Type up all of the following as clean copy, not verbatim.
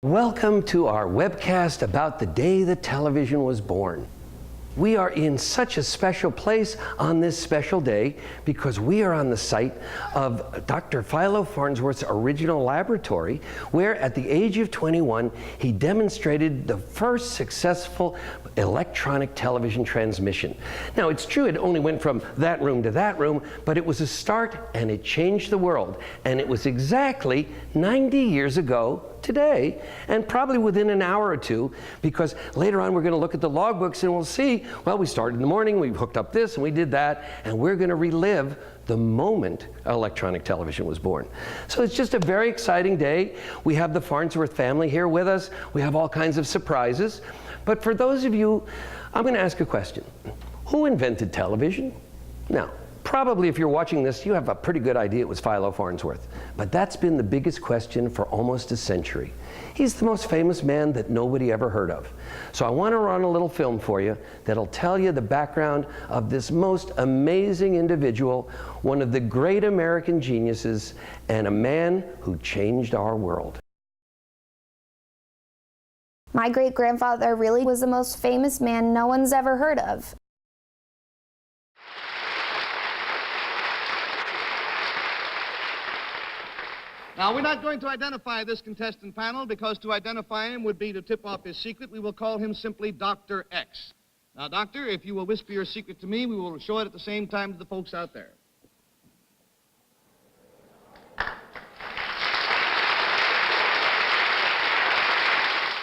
Welcome to our webcast about the day that television was born. We are in such a special place on this special day because we are on the site of Dr. Philo Farnsworth's original laboratory, where at the age of 21, he demonstrated the first successful electronic television transmission. Now, it's true it only went from that room to that room, but it was a start and it changed the world. And it was exactly 90 years ago today, and probably within an hour or two, because later on we're going to look at the logbooks and we'll see, well, we started in the morning, we hooked up this and we did that, and we're going to relive the moment electronic television was born. So it's just a very exciting day. We have the Farnsworth family here with us. We have all kinds of surprises. But for those of you, I'm going to ask a question. Who invented television? Now, probably if you're watching this, you have a pretty good idea it was Philo Farnsworth. But that's been the biggest question for almost a century. He's the most famous man that nobody ever heard of. So I want to run a little film for you that'll tell you the background of this most amazing individual, one of the great American geniuses, and a man who changed our world. My great-grandfather really was the most famous man no one's ever heard of. Now, we're not going to identify this contestant panel because to identify him would be to tip off his secret. We will call him simply Dr. X. Now, Doctor, if you will whisper your secret to me, we will show it at the same time to the folks out there.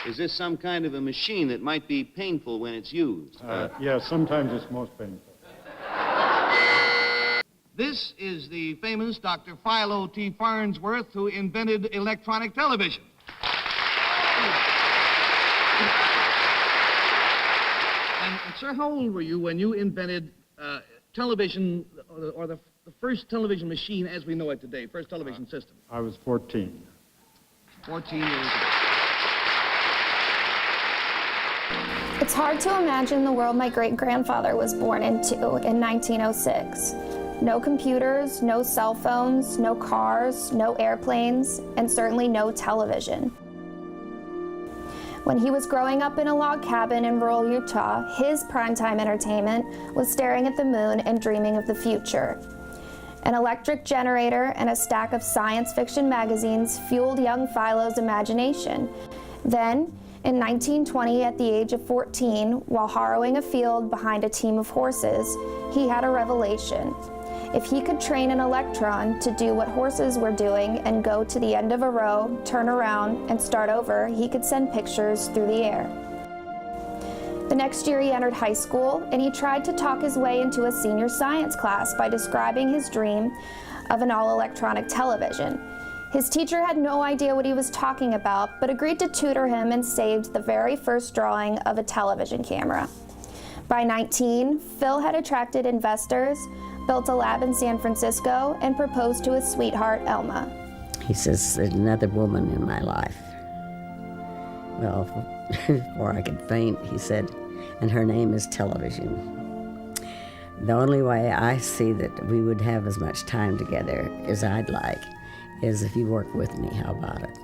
Is this some kind of a machine that might be painful when it's used? Yes, sometimes it's most painful. This is the famous Dr. Philo T. Farnsworth, who invented electronic television. And, sir, how old were you when you invented television, or the first television machine as we know it today, first television system? I was 14. 14 years old. It's hard to imagine the world my great-grandfather was born into in 1906. No computers, no cell phones, no cars, no airplanes, and certainly no television. When he was growing up in a log cabin in rural Utah, his primetime entertainment was staring at the moon and dreaming of the future. An electric generator and a stack of science fiction magazines fueled young Philo's imagination. Then, in 1920, at the age of 14, while harrowing a field behind a team of horses, he had a revelation. If he could train an electron to do what horses were doing and go to the end of a row, turn around, and start over, he could send pictures through the air. The next year he entered high school, and he tried to talk his way into a senior science class by describing his dream of an all-electronic television. His teacher had no idea what he was talking about, but agreed to tutor him and saved the very first drawing of a television camera. By 19, Phil had attracted investors, built a lab in San Francisco, and proposed to his sweetheart, Elma. He says, there's another woman in my life. Well, before I could faint, he said, and her name is television. The only way I see that we would have as much time together as I'd like is if you work with me. How about it?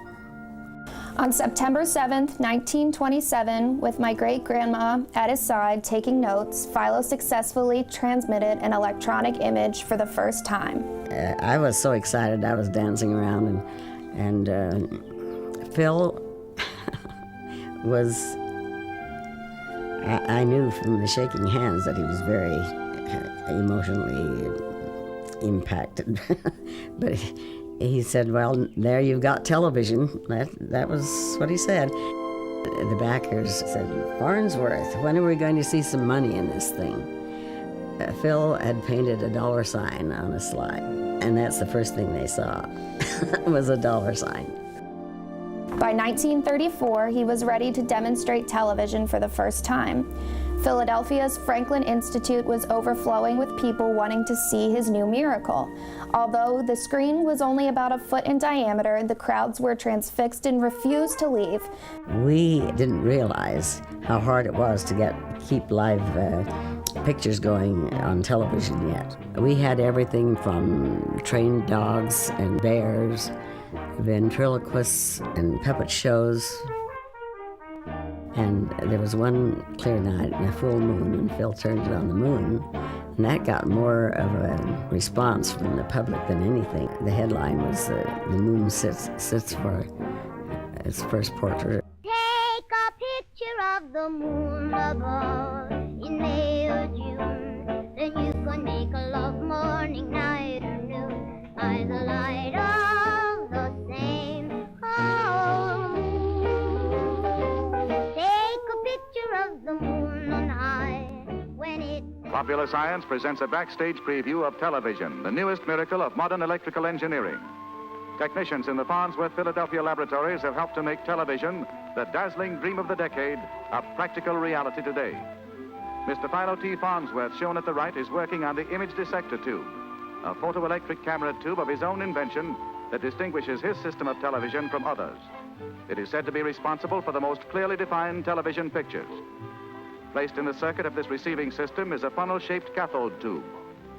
On September 7th, 1927, with my great-grandma at his side taking notes, Philo successfully transmitted an electronic image for the first time. I was so excited I was dancing around, and Phil was, I knew from the shaking hands that he was very emotionally impacted. But he said, well, there you've got television. That was what he said. The backers said, Farnsworth, when are we going to see some money in this thing? Phil had painted a dollar sign on a slide, and that's the first thing they saw, was a dollar sign. By 1934, he was ready to demonstrate television for the first time. Philadelphia's Franklin Institute was overflowing with people wanting to see his new miracle. Although the screen was only about a foot in diameter, the crowds were transfixed and refused to leave. We didn't realize how hard it was to keep live pictures going on television yet. We had everything from trained dogs and bears ventriloquists and puppet shows. And there was one clear night, a full moon, and Phil turned it on the moon. And that got more of a response from the public than anything. The headline was, the moon sits for its first portrait. Take a picture of the moon above in May or June. Then you can make a love morning, night, or noon by the light of the same old moon. Take a picture of the moon on high when it. Popular Science presents a backstage preview of television, the newest miracle of modern electrical engineering. Technicians in the Farnsworth, Philadelphia laboratories have helped to make television, the dazzling dream of the decade, a practical reality today. Mr. Philo T. Farnsworth, shown at the right, is working on the image dissector tube, a photoelectric camera tube of his own invention that distinguishes his system of television from others. It is said to be responsible for the most clearly defined television pictures. Placed in the circuit of this receiving system is a funnel-shaped cathode tube.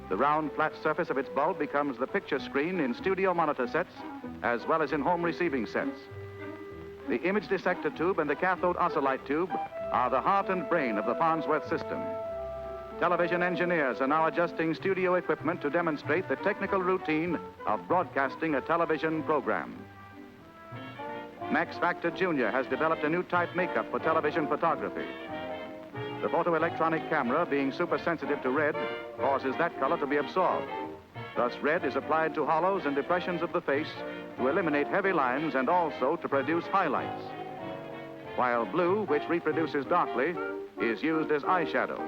The round, flat surface of its bulb becomes the picture screen in studio monitor sets, as well as in home receiving sets. The image dissector tube and the cathode oscillite tube are the heart and brain of the Farnsworth system. Television engineers are now adjusting studio equipment to demonstrate the technical routine of broadcasting a television program. Max Factor Jr. has developed a new type makeup for television photography. The photoelectronic camera, being supersensitive to red, causes that color to be absorbed. Thus, red is applied to hollows and depressions of the face to eliminate heavy lines and also to produce highlights. While blue, which reproduces darkly, is used as eyeshadow.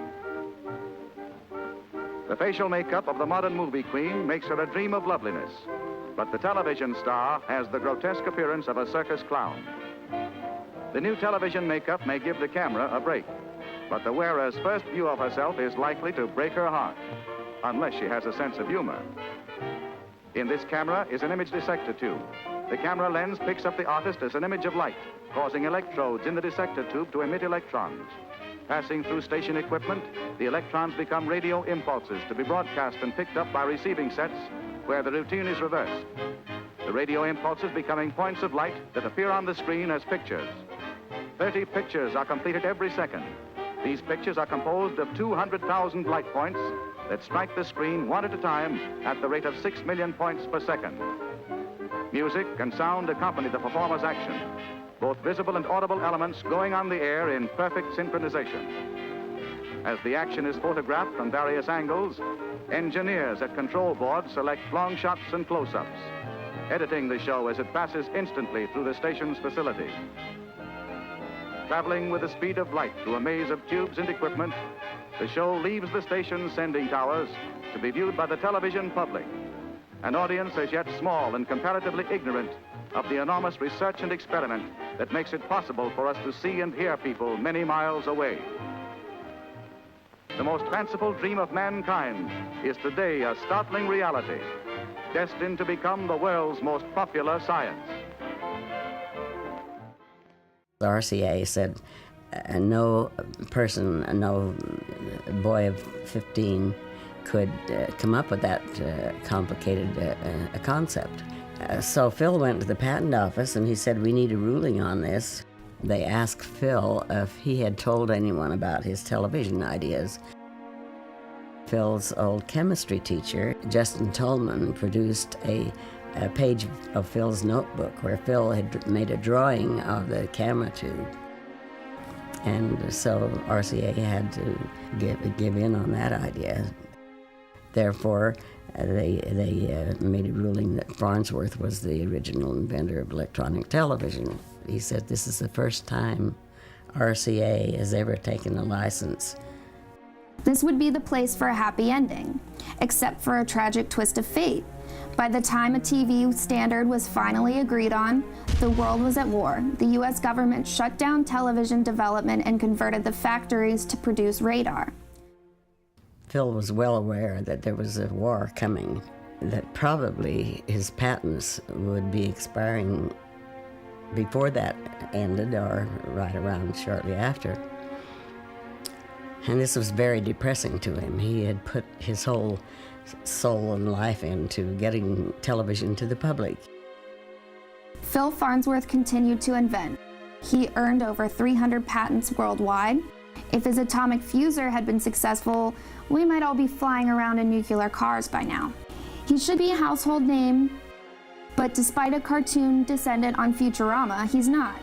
The facial makeup of the modern movie queen makes her a dream of loveliness, but the television star has the grotesque appearance of a circus clown. The new television makeup may give the camera a break, but the wearer's first view of herself is likely to break her heart, unless she has a sense of humor. In this camera is an image dissector tube. The camera lens picks up the artist as an image of light, causing electrodes in the dissector tube to emit electrons. Passing through station equipment, the electrons become radio impulses to be broadcast and picked up by receiving sets where the routine is reversed. The radio impulses becoming points of light that appear on the screen as pictures. 30 pictures are completed every second. These pictures are composed of 200,000 light points that strike the screen one at a time at the rate of 6 million points per second. Music and sound accompany the performer's action, both visible and audible elements going on the air in perfect synchronization. As the action is photographed from various angles, engineers at control boards select long shots and close-ups, editing the show as it passes instantly through the station's facility. Traveling with the speed of light through a maze of tubes and equipment, the show leaves the station's sending towers to be viewed by the television public, an audience as yet small and comparatively ignorant of the enormous research and experiment that makes it possible for us to see and hear people many miles away. The most fanciful dream of mankind is today a startling reality, destined to become the world's most popular science. The RCA said no person, no boy of 15 could come up with that complicated concept. So Phil went to the patent office and he said, we need a ruling on this. They asked Phil if he had told anyone about his television ideas. Phil's old chemistry teacher, Justin Tolman, produced a page of Phil's notebook where Phil had made a drawing of the camera tube. And so RCA had to give in on that idea. Therefore, they made a ruling that Farnsworth was the original inventor of electronic television. He said this is the first time RCA has ever taken a license. This would be the place for a happy ending, except for a tragic twist of fate. By the time a TV standard was finally agreed on, the world was at war. The US government shut down television development and converted the factories to produce radar. Phil was well aware that there was a war coming, that probably his patents would be expiring before that ended or right around shortly after. And this was very depressing to him. He had put his whole soul and life into getting television to the public. Phil Farnsworth continued to invent. He earned over 300 patents worldwide. If his atomic fuser had been successful, we might all be flying around in nuclear cars by now. He should be a household name, but despite a cartoon descendant on Futurama, he's not.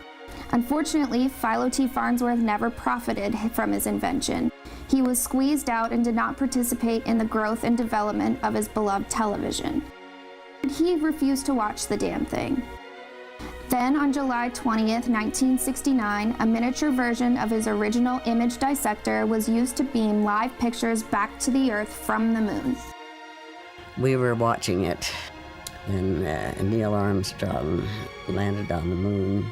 Unfortunately, Philo T. Farnsworth never profited from his invention. He was squeezed out and did not participate in the growth and development of his beloved television. He refused to watch the damn thing. Then, on July 20th, 1969, a miniature version of his original image dissector was used to beam live pictures back to the Earth from the moon. We were watching it, and Neil Armstrong landed on the moon.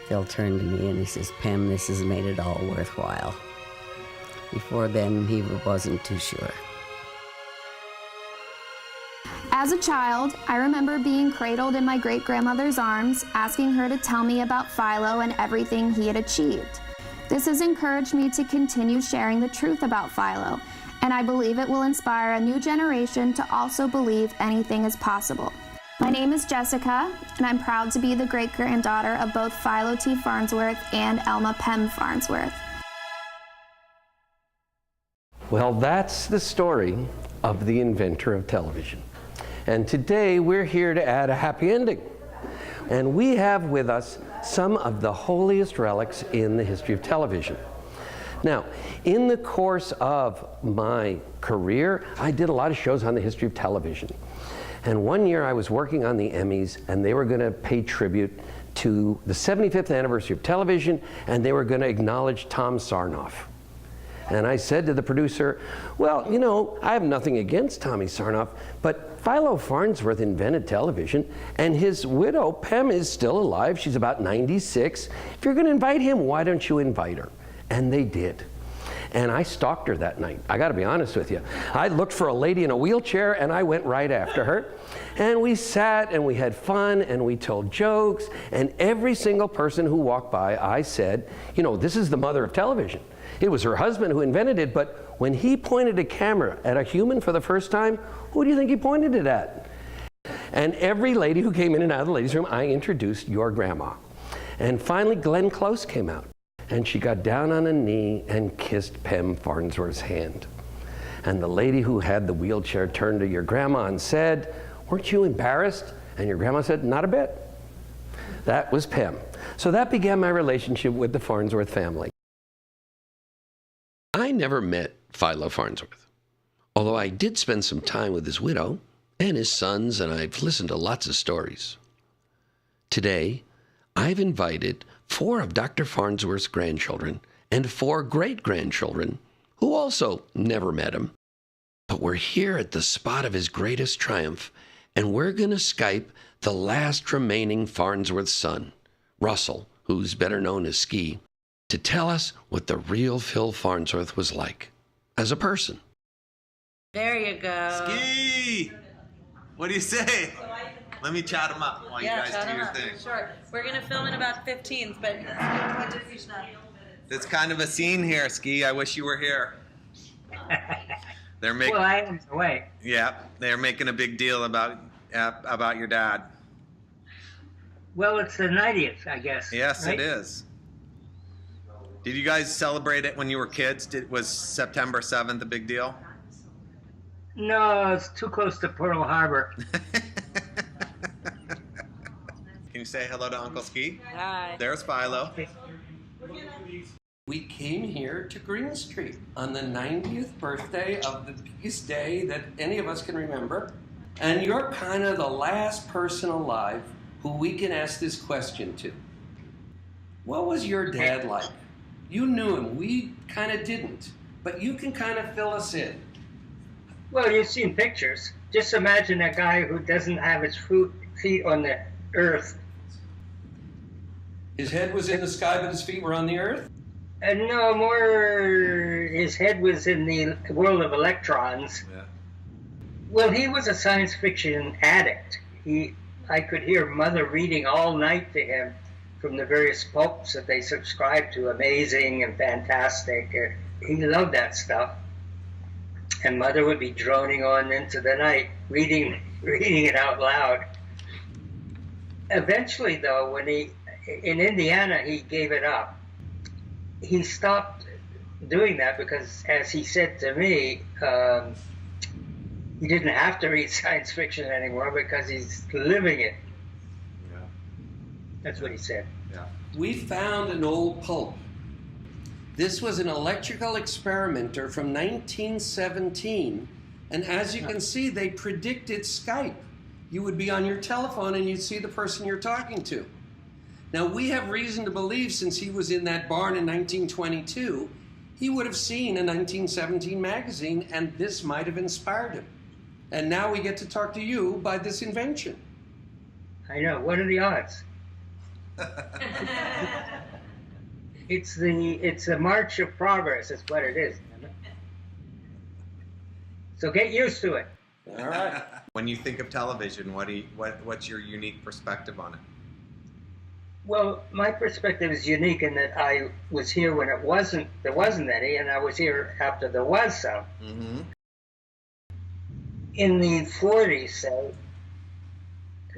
Phil turned to me and he says, "Pam, this has made it all worthwhile." Before then, he wasn't too sure. As a child, I remember being cradled in my great-grandmother's arms, asking her to tell me about Philo and everything he had achieved. This has encouraged me to continue sharing the truth about Philo, and I believe it will inspire a new generation to also believe anything is possible. My name is Jessica, and I'm proud to be the great-granddaughter of both Philo T. Farnsworth and Elma Pem Farnsworth. Well, that's the story of the inventor of television. And today we're here to add a happy ending. And we have with us some of the holiest relics in the history of television. Now, in the course of my career, I did a lot of shows on the history of television. And one year I was working on the Emmys, and they were going to pay tribute to the 75th anniversary of television, and they were going to acknowledge Tom Sarnoff. And I said to the producer, well, you know, I have nothing against Tommy Sarnoff, but Philo Farnsworth invented television, and his widow, Pem, is still alive. She's about 96. If you're going to invite him, why don't you invite her? And they did. And I stalked her that night. I got to be honest with you. I looked for a lady in a wheelchair, and I went right after her. And we sat, and we had fun, and we told jokes. And every single person who walked by, I said, you know, this is the mother of television. It was her husband who invented it, but when he pointed a camera at a human for the first time, who do you think he pointed it at? And every lady who came in and out of the ladies' room, I introduced your grandma. And finally, Glenn Close came out. And she got down on a knee and kissed Pem Farnsworth's hand. And the lady who had the wheelchair turned to your grandma and said, "Weren't you embarrassed?" And your grandma said, "Not a bit." That was Pem. So that began my relationship with the Farnsworth family. I never met Philo Farnsworth, although I did spend some time with his widow and his sons, and I've listened to lots of stories. Today, I've invited 4 of Dr. Farnsworth's grandchildren and 4 great-grandchildren who also never met him. But we're here at the spot of his greatest triumph, and we're going to Skype the last remaining Farnsworth son, Russell, who's better known as Ski, to tell us what the real Phil Farnsworth was like as a person. There you go. Ski! What do you say? Let me chat him up while you guys do your thing. Sure. We're going to film in about 15, but It's kind of a scene here, Ski. I wish you were here. They're making. Well, I am away. Yeah, they're making a big deal about your dad. Well, it's the 90th, I guess. Yes, right? It is. Did you guys celebrate it when you were kids? Was September 7th a big deal? No, it's too close to Pearl Harbor. Can you say hello to Uncle Ski? Hi. There's Philo. We came here to Green Street on the 90th birthday of the biggest day that any of us can remember. And you're kind of the last person alive who we can ask this question to. What was your dad like? You knew him. We kind of didn't. But you can kind of fill us in. Well, you've seen pictures. Just imagine a guy who doesn't have his feet on the earth. His head was in the sky, but his feet were on the earth? And no, more his head was in the world of electrons. Yeah. Well, he was a science fiction addict. I could hear Mother reading all night to him from the various books that they subscribed to, amazing and fantastic. He loved that stuff. And Mother would be droning on into the night, reading it out loud. Eventually, though, when in Indiana, he gave it up. He stopped doing that because, as he said to me, he didn't have to read science fiction anymore because he's living it. Yeah. That's what he said. Yeah. We found an old pulp. This was an electrical experimenter from 1917, and as you can see, they predicted Skype. You would be on your telephone and you'd see the person you're talking to. Now, we have reason to believe, since he was in that barn in 1922, he would have seen a 1917 magazine, and this might have inspired him. And now we get to talk to you by this invention. I know. What are the odds? It's the march of progress. Is what it is. So get used to it. All right. When you think of television, what's your unique perspective on it? Well, my perspective is unique in that I was here when there wasn't any, and I was here after there was some. Mm-hmm. In the 40s, say,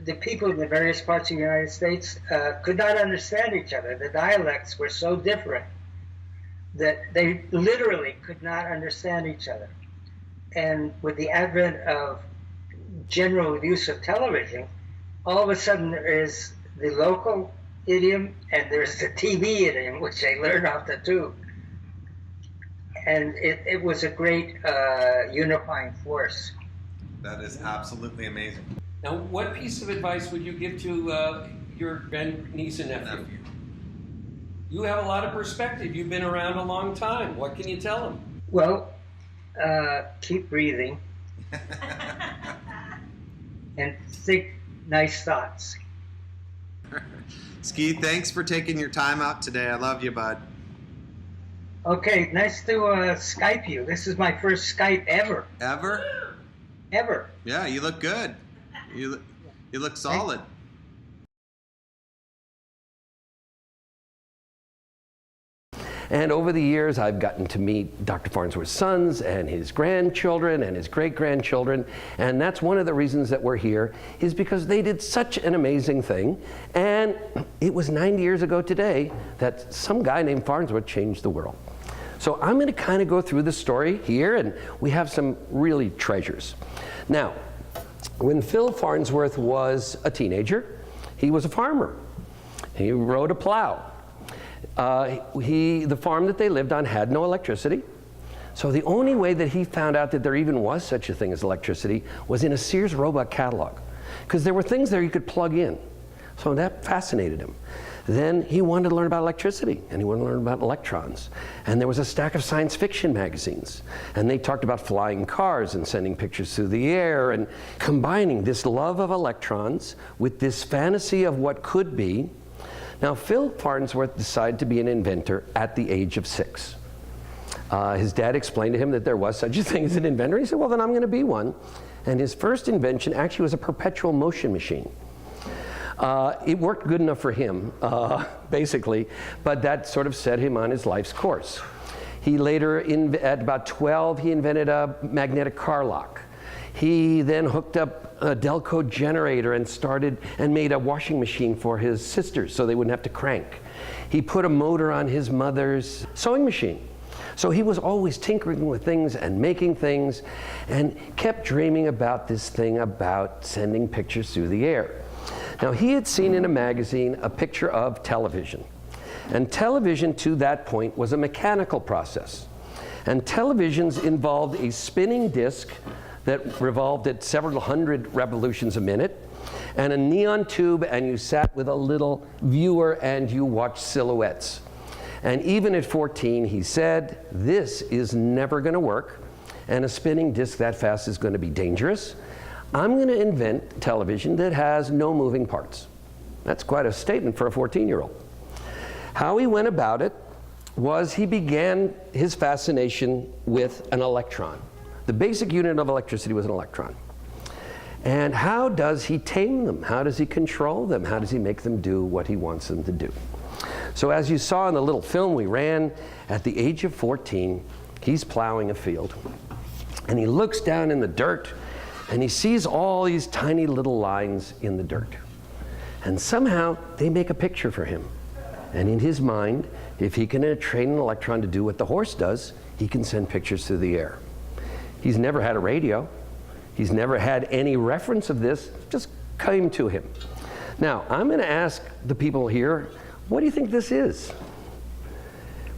the people in the various parts of the United States could not understand each other. The dialects were so different that they literally could not understand each other. And with the advent of general use of television, all of a sudden there is the local idiom and there's the TV idiom, which they learn off the tube. And it was a great unifying force. That is absolutely amazing. Now, what piece of advice would you give to your grandniece and nephew? You have a lot of perspective. You've been around a long time. What can you tell them? Well, keep breathing and think nice thoughts. Ski, thanks for taking your time out today. I love you, bud. Okay, nice to Skype you. This is my first Skype ever. Ever? Ever. Yeah, you look good. You look solid. And over the years, I've gotten to meet Dr. Farnsworth's sons and his grandchildren and his great-grandchildren. And that's one of the reasons that we're here, is because they did such an amazing thing. And it was 90 years ago today that some guy named Farnsworth changed the world. So I'm going to kind of go through the story here, and we have some really treasures. Now, when Phil Farnsworth was a teenager, he was a farmer. He rode a plow. The farm that they lived on had no electricity. So the only way that he found out that there even was such a thing as electricity was in a Sears Roebuck catalog, because there were things there you could plug in. So that fascinated him. Then he wanted to learn about electricity, and he wanted to learn about electrons. And there was a stack of science fiction magazines, and they talked about flying cars and sending pictures through the air, and combining this love of electrons with this fantasy of what could be. Now, Phil Farnsworth decided to be an inventor at the age of 6. His dad explained to him that there was such a thing as an inventor. He said, well, then I'm going to be one. And his first invention actually was a perpetual motion machine. It worked good enough for him, basically, but that sort of set him on his life's course. He later, at about 12, he invented a magnetic car lock. He then hooked up a Delco generator and made a washing machine for his sisters so they wouldn't have to crank. He put a motor on his mother's sewing machine. So he was always tinkering with things and making things, and kept dreaming about this thing about sending pictures through the air. Now, he had seen in a magazine a picture of television. And television to that point was a mechanical process. And televisions involved a spinning disc that revolved at several hundred revolutions a minute, and a neon tube, and you sat with a little viewer and you watched silhouettes. And even at 14, he said, this is never going to work, and a spinning disc that fast is going to be dangerous. I'm going to invent television that has no moving parts. That's quite a statement for a 14-year-old. How he went about it was he began his fascination with an electron. The basic unit of electricity was an electron. And how does he tame them? How does he control them? How does he make them do what he wants them to do? So as you saw in the little film we ran, at the age of 14, he's plowing a field. And he looks down in the dirt, and he sees all these tiny little lines in the dirt. And somehow they make a picture for him. And in his mind, if he can train an electron to do what the horse does, he can send pictures through the air. He's never had a radio. He's never had any reference of this, just came to him. Now, I'm going to ask the people here, what do you think this is?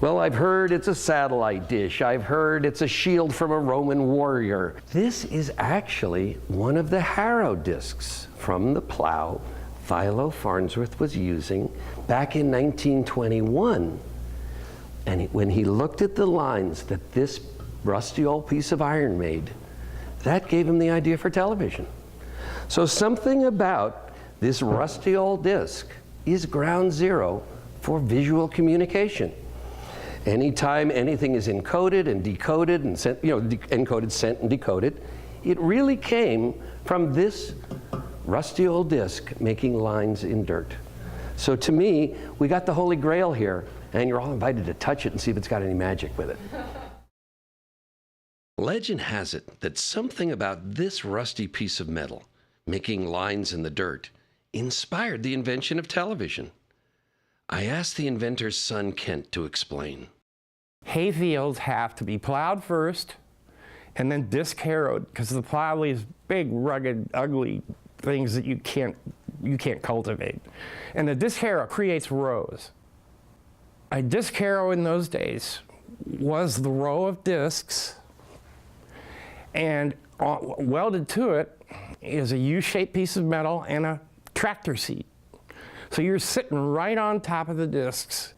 Well, I've heard it's a satellite dish. I've heard it's a shield from a Roman warrior. This is actually one of the Harrow discs from the plow Philo Farnsworth was using back in 1921. And when he looked at the lines that this rusty old piece of iron made, that gave him the idea for television. So something about this rusty old disc is ground zero for visual communication. Anytime anything is encoded and decoded and sent, encoded, sent, and decoded, it really came from this rusty old disc making lines in dirt. So to me, we got the Holy Grail here, and you're all invited to touch it and see if it's got any magic with it. Legend has it that something about this rusty piece of metal, making lines in the dirt, inspired the invention of television. I asked the inventor's son, Kent, to explain. Hayfields have to be plowed first and then disc harrowed, because the plow leaves big, rugged, ugly things that you can't cultivate. And the disc harrow creates rows. A disc harrow in those days was the row of discs, and welded to it is a U-shaped piece of metal and a tractor seat. So you're sitting right on top of the discs.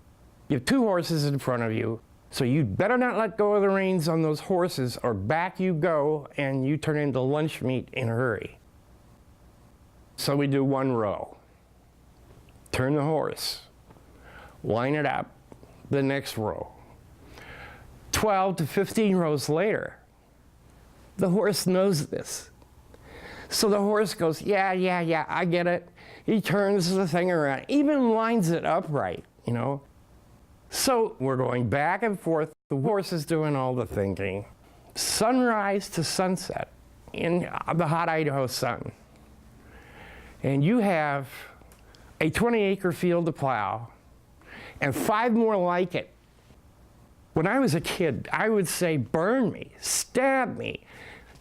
You have two horses in front of you, so you better not let go of the reins on those horses, or back you go and you turn into lunch meat in a hurry. So we do one row. Turn the horse, line it up, the next row. 12 to 15 rows later, the horse knows this. So the horse goes, yeah, I get it. He turns the thing around, even lines it upright, you know. So we're going back and forth. The horse is doing all the thinking. Sunrise to sunset in the hot Idaho sun. And you have a 20-acre field to plow and 5 more like it. When I was a kid, I would say, burn me, stab me,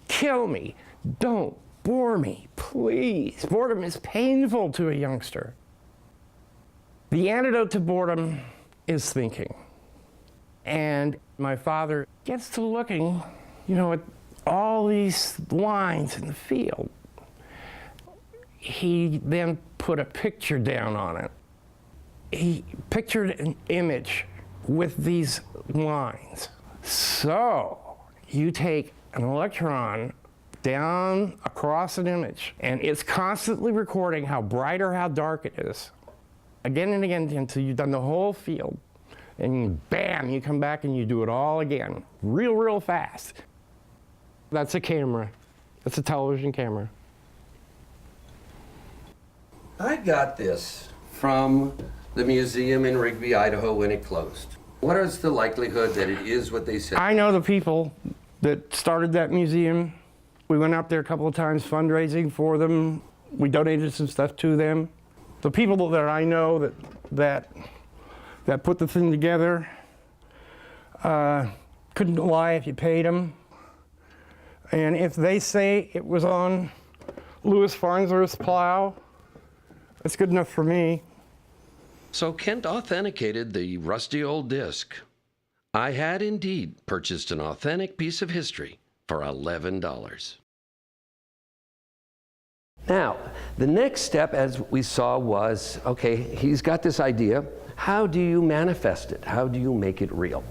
kill me, don't bore me, please. Boredom is painful to a youngster. The antidote to boredom is thinking. And my father gets to looking, at all these lines in the field. He then put a picture down on it. He pictured an image with these lines. So you take an electron down across an image, and it's constantly recording how bright or how dark it is, again and again, until you've done the whole field. And bam, you come back and you do it all again, real fast. That's a camera. That's a television camera. I got this from the museum in Rigby, Idaho, when it closed. What is the likelihood that it is what they said? I know the people that started that museum. We went up there a couple of times fundraising for them. We donated some stuff to them. The people that I know that put the thing together couldn't lie if you paid them. And if they say it was on Louis Farnsworth's plow, that's good enough for me. So Kent authenticated the rusty old disc. I had indeed purchased an authentic piece of history for $11. Now, the next step, as we saw, was, okay, he's got this idea. How do you manifest it? How do you make it real?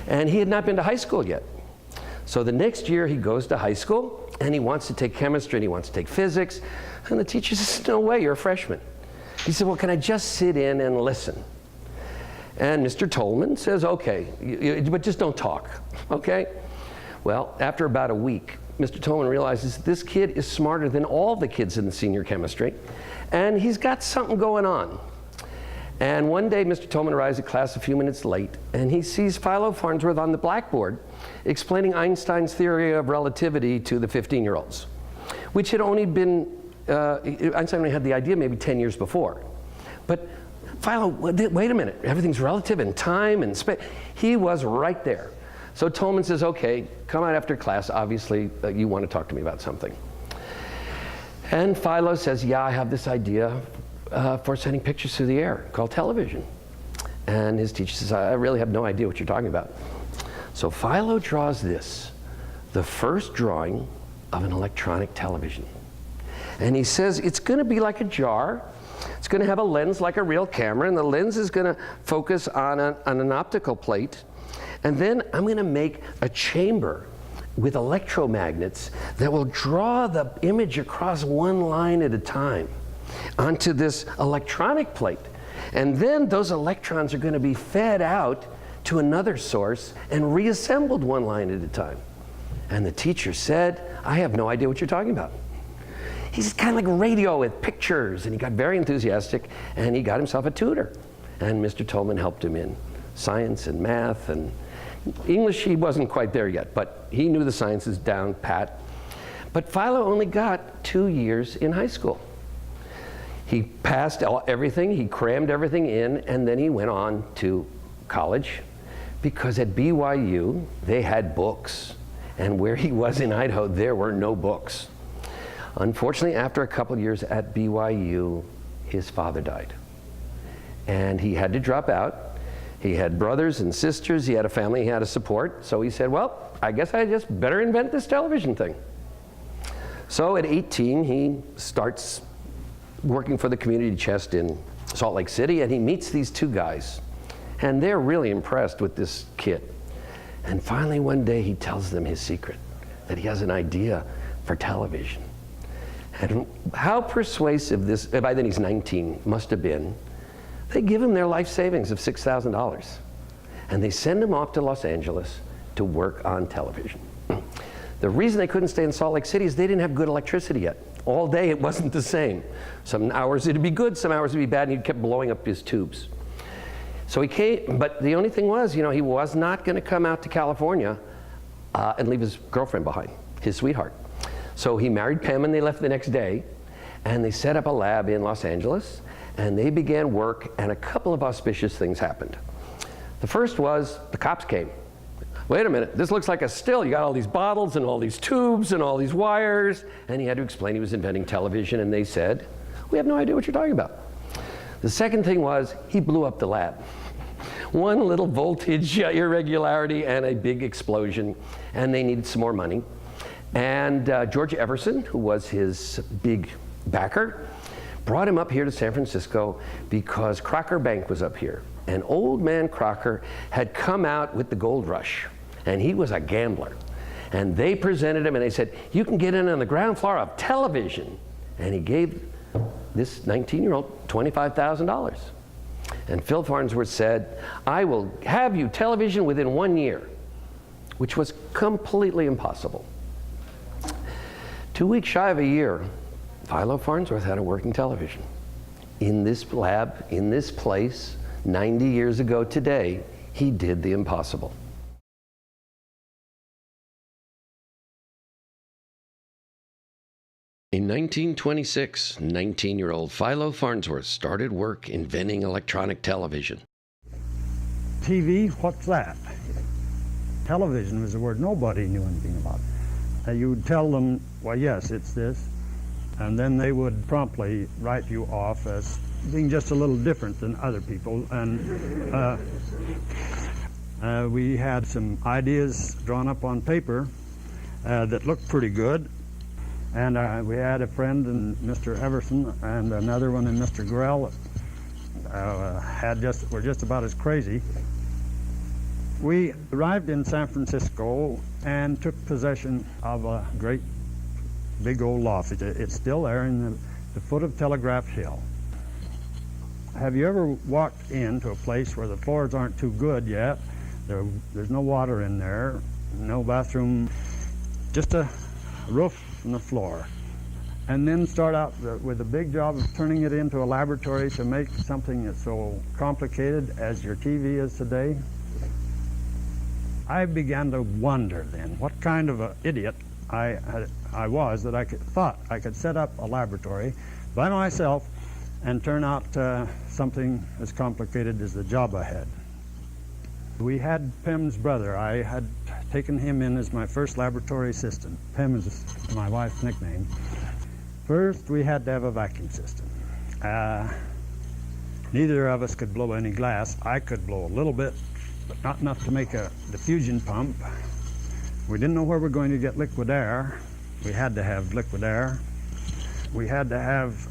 And he had not been to high school yet. So the next year he goes to high school, and he wants to take chemistry, and he wants to take physics. And the teacher says, no way, you're a freshman. He said, well, can I just sit in and listen? And Mr. Tolman says, okay, but just don't talk, okay? Well, after about a week, Mr. Tolman realizes this kid is smarter than all the kids in the senior chemistry, and he's got something going on. And one day, Mr. Tolman arrives at class a few minutes late, and he sees Philo Farnsworth on the blackboard explaining Einstein's theory of relativity to the 15-year-olds, which had only been Einstein only had the idea maybe 10 years before. But Philo, wait a minute, everything's relative in time and space. He was right there. So Tolman says, okay, come out after class. Obviously, you want to talk to me about something. And Philo says, yeah, I have this idea for sending pictures through the air called television. And his teacher says, I really have no idea what you're talking about. So Philo draws this, the first drawing of an electronic television. And he says it's going to be like a jar. It's going to have a lens like a real camera, and the lens is going to focus on an optical plate. And then I'm going to make a chamber with electromagnets that will draw the image across one line at a time onto this electronic plate. And then those electrons are going to be fed out to another source and reassembled one line at a time. And the teacher said, I have no idea what you're talking about. He's kind of like radio with pictures, and he got very enthusiastic, and he got himself a tutor. And Mr. Tolman helped him in science and math, and English he wasn't quite there yet, but he knew the sciences down pat. But Philo only got 2 years in high school. He passed everything, he crammed everything in, and then he went on to college, because at BYU they had books, and where he was in Idaho there were no books. Unfortunately, after a couple years at BYU, his father died, and he had to drop out. He had brothers and sisters, he had a family he had to support, so he said, well, I guess I just better invent this television thing. So at 18, he starts working for the community chest in Salt Lake City, and he meets these two guys, and they're really impressed with this kid. And finally one day he tells them his secret, that he has an idea for television. And how persuasive this, by then he's 19, must have been. They give him their life savings of $6,000, and they send him off to Los Angeles to work on television. The reason they couldn't stay in Salt Lake City is they didn't have good electricity yet. All day it wasn't the same. Some hours it'd be good, some hours it'd be bad, and he kept blowing up his tubes. So he came, but the only thing was, you know, he was not going to come out to California and leave his girlfriend behind, his sweetheart. So he married Pam, and they left the next day, and they set up a lab in Los Angeles, and they began work, and a couple of auspicious things happened. The first was the cops came. Wait a minute, this looks like a still. You got all these bottles and all these tubes and all these wires, and he had to explain he was inventing television, and they said, we have no idea what you're talking about. The second thing was he blew up the lab. One little voltage irregularity and a big explosion, and they needed some more money. And George Everson, who was his big backer, brought him up here to San Francisco because Crocker Bank was up here. And old man Crocker had come out with the gold rush, and he was a gambler. And they presented him, and they said, you can get in on the ground floor of television. And he gave this 19-year-old $25,000. And Phil Farnsworth said, I will have you television within 1 year, which was completely impossible. 2 weeks shy of a year, Philo Farnsworth had a working television. In this lab, in this place, 90 years ago today, he did the impossible. In 1926, 19-year-old Philo Farnsworth started work inventing electronic television. TV, what's that? Television was a word nobody knew anything about. You would tell them, well, yes, it's this, and then they would promptly write you off as being just a little different than other people. And we had some ideas drawn up on paper that looked pretty good. And we had a friend in Mr. Everson and another one in Mr. Grell that were just about as crazy. We arrived in San Francisco and took possession of a great big old loft. It's still there in the foot of Telegraph Hill. Have you ever walked into a place where the floors aren't too good yet? There's no water in there, no bathroom, just a roof and the floor. And then start out with a big job of turning it into a laboratory to make something that's so complicated as your TV is today. I began to wonder then what kind of an idiot I I was that thought I could set up a laboratory by myself and turn out something as complicated as the job ahead. We had Pem's brother. I had taken him in as my first laboratory assistant. Pem is my wife's nickname. First, we had to have a vacuum system. Neither of us could blow any glass. I could blow a little bit, but not enough to make a diffusion pump. We didn't know where we were going to get liquid air. We had to have liquid air. We had to have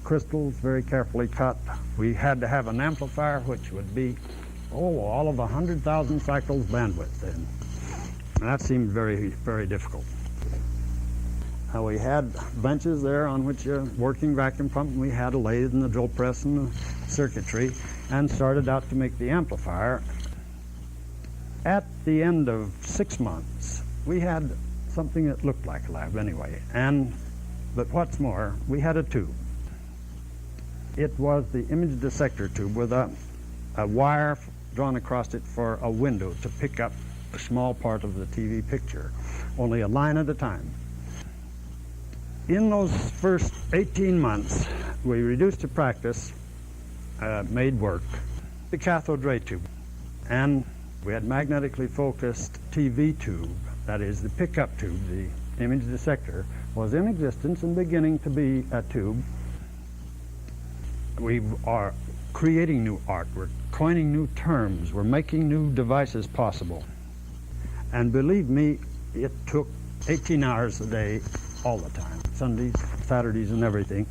crystals very carefully cut. We had to have an amplifier, which would be, all of 100,000 cycles bandwidth then. And that seemed very, very difficult. We had benches there on which a working vacuum pump, and we had a lathe and the drill press and the circuitry, and started out to make the amplifier. At the end of 6 months, we had something that looked like a lab anyway. But what's more, we had a tube. It was the image dissector tube with a wire drawn across it for a window to pick up a small part of the TV picture, only a line at a time. In those first 18 months, we reduced to practice, made work, the cathode ray tube. And we had magnetically focused TV tube, that is the pickup tube, the image dissector, was in existence and beginning to be a tube. We are creating new art, we're coining new terms, we're making new devices possible. And believe me, it took 18 hours a day all the time, Sundays, Saturdays, and everything.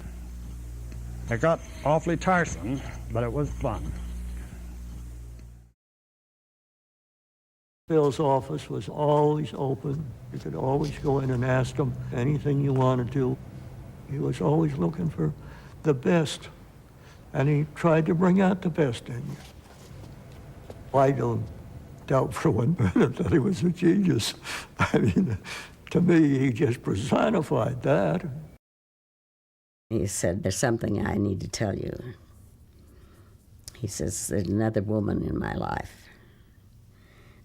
It got awfully tiresome, but it was fun. Phil's office was always open. You could always go in and ask him anything you wanted to. He was always looking for the best, and he tried to bring out the best in you. I don't doubt for 1 minute that he was a genius. I mean, to me, he just personified that. He said, "There's something I need to tell you." He says, "There's another woman in my life."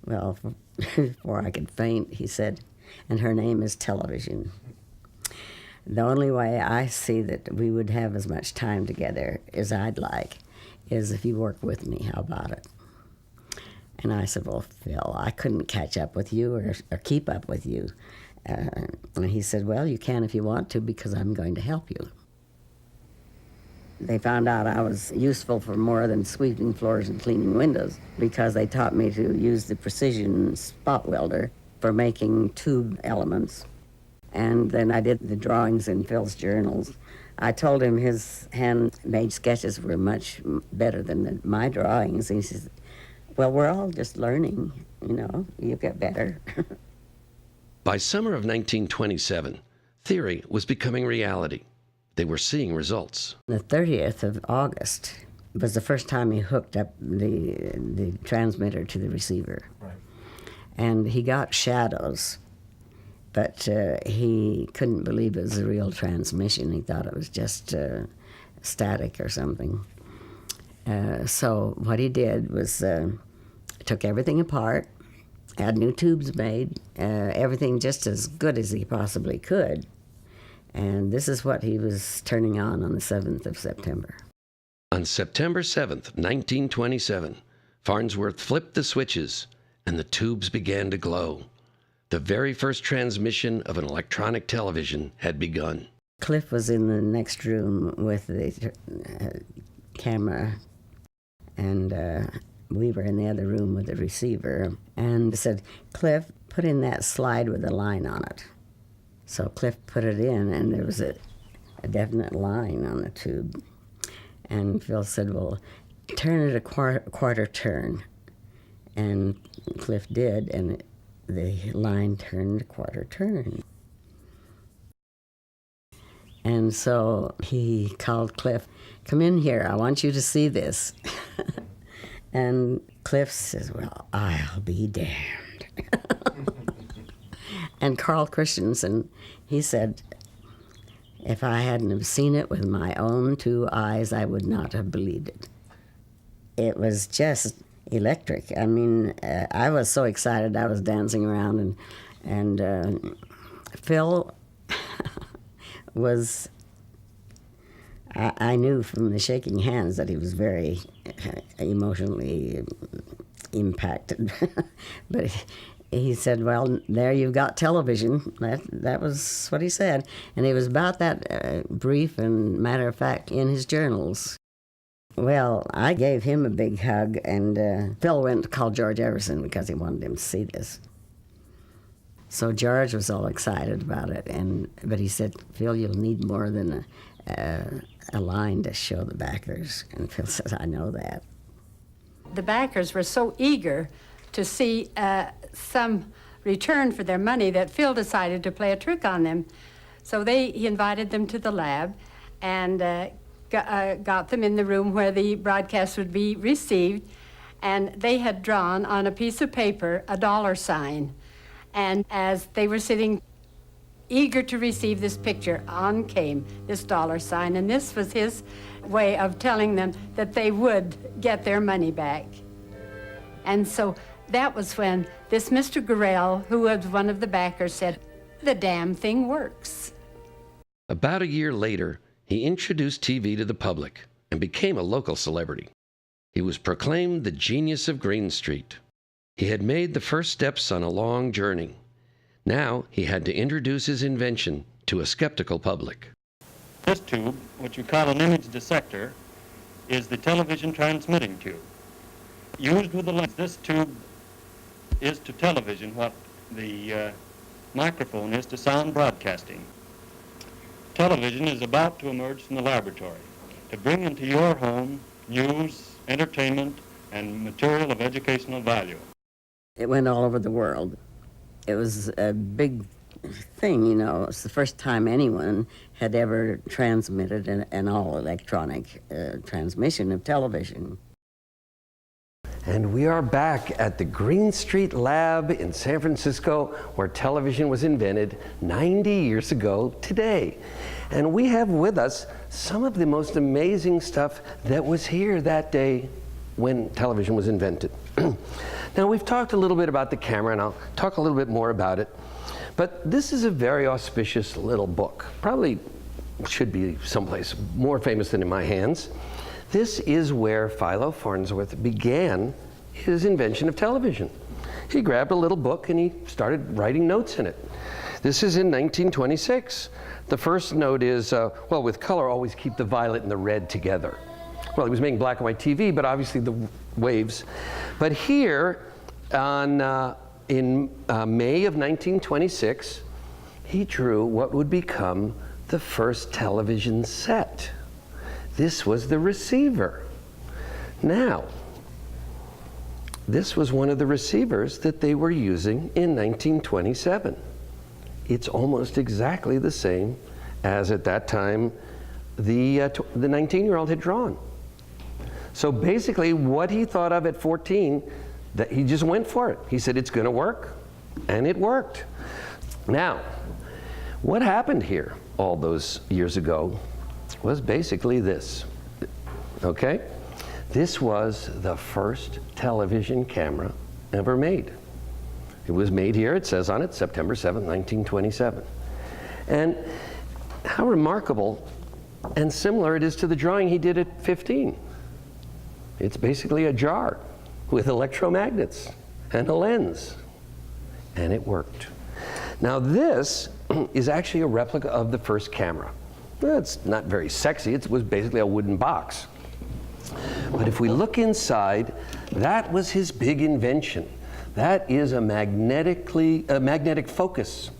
Well, before I could faint, he said, "And her name is television." The only way I see that we would have as much time together as I'd like is if you work with me. How about it? And I said, "Well, Phil, I couldn't catch up with you or keep up with you." And he said, "Well, you can if you want to, because I'm going to help you." They found out I was useful for more than sweeping floors and cleaning windows, because they taught me to use the precision spot welder for making tube elements. And then I did the drawings in Phil's journals. I told him his handmade sketches were much better than my drawings. And he says, "Well, we're all just learning, you get better." By summer of 1927, theory was becoming reality. They were seeing results. The 30th of August was the first time he hooked up the transmitter to the receiver. Right. And he got shadows, but he couldn't believe it was a real transmission. He thought it was just static or something. So what he did was took everything apart, had new tubes made, everything just as good as he possibly could. And this is what he was turning on the 7th of September. On September 7th, 1927, Farnsworth flipped the switches and the tubes began to glow. The very first transmission of an electronic television had begun. Cliff was in the next room with the camera, and we were in the other room with the receiver, and said, "Cliff, put in that slide with a line on it." So Cliff put it in, and there was a definite line on the tube. And Phil said, "Well, turn it a quarter turn." And Cliff did, and the line turned a quarter turn. And so he called Cliff, "Come in here, I want you to see this." And Cliff says, "Well, I'll be damned." And Carl Christensen, he said, "If I hadn't have seen it with my own 2 eyes, I would not have believed it." It was just electric. I mean, I was so excited I was dancing around, and Phil was, I knew from the shaking hands that he was very emotionally impacted. But he said, well, there you've got television. That was what he said. And it was about that brief and matter of fact in his journals. Well, I gave him a big hug, and Phil went to call George Everson because he wanted him to see this. So George was all excited about it, but he said, Phil, you'll need more than a line to show the backers. And Phil says, I know that. The backers were so eager to see some return for their money that Phil decided to play a trick on them. So he invited them to the lab and got them in the room where the broadcast would be received, and they had drawn on a piece of paper a $sign. And as they were sitting eager to receive this picture, on came this $sign, and this was his way of telling them that they would get their money back. And so that was when this Mr. Gorell, who was one of the backers, said, the damn thing works. About a year later, he introduced TV to the public and became a local celebrity. He was proclaimed the genius of Green Street. He had made the first steps on a long journey. Now he had to introduce his invention to a skeptical public. This tube, which you call an image dissector, is the television transmitting tube. Used with the lens, this tube is to television what the microphone is to sound broadcasting. Television is about to emerge from the laboratory to bring into your home news, entertainment, and material of educational value. It went all over the world. It was a big thing, you know. It's the first time anyone had ever transmitted an all-electronic transmission of television. And we are back at the Green Street Lab in San Francisco, where television was invented 90 years ago today. And we have with us some of the most amazing stuff that was here that day when television was invented. Now, we've talked a little bit about the camera, and I'll talk a little bit more about it. But this is a very auspicious little book. Probably should be someplace more famous than in my hands. This is where Philo Farnsworth began his invention of television. He grabbed a little book and he started writing notes in it. This is in 1926. The first note is, well, with color, always keep the violet and the red together. Well, he was making black and white TV, but obviously the waves. But here, in May of 1926, he drew what would become the first television set. This was the receiver. Now, this was one of the receivers that they were using in 1927. It's almost exactly the same as at that time the 19-year-old had drawn. So basically what he thought of at 14, that he just went for it. He said, it's going to work, and it worked. Now, what happened here all those years ago was basically this, okay? This was the first television camera ever made. It was made here, it says on it, September 7th, 1927. And how remarkable and similar it is to the drawing he did at 15. It's basically a jar with electromagnets and a lens, and it worked. Now this is actually a replica of the first camera. Well, it's not very sexy, it was basically a wooden box. But if we look inside, that was his big invention. That is a magnetic focus,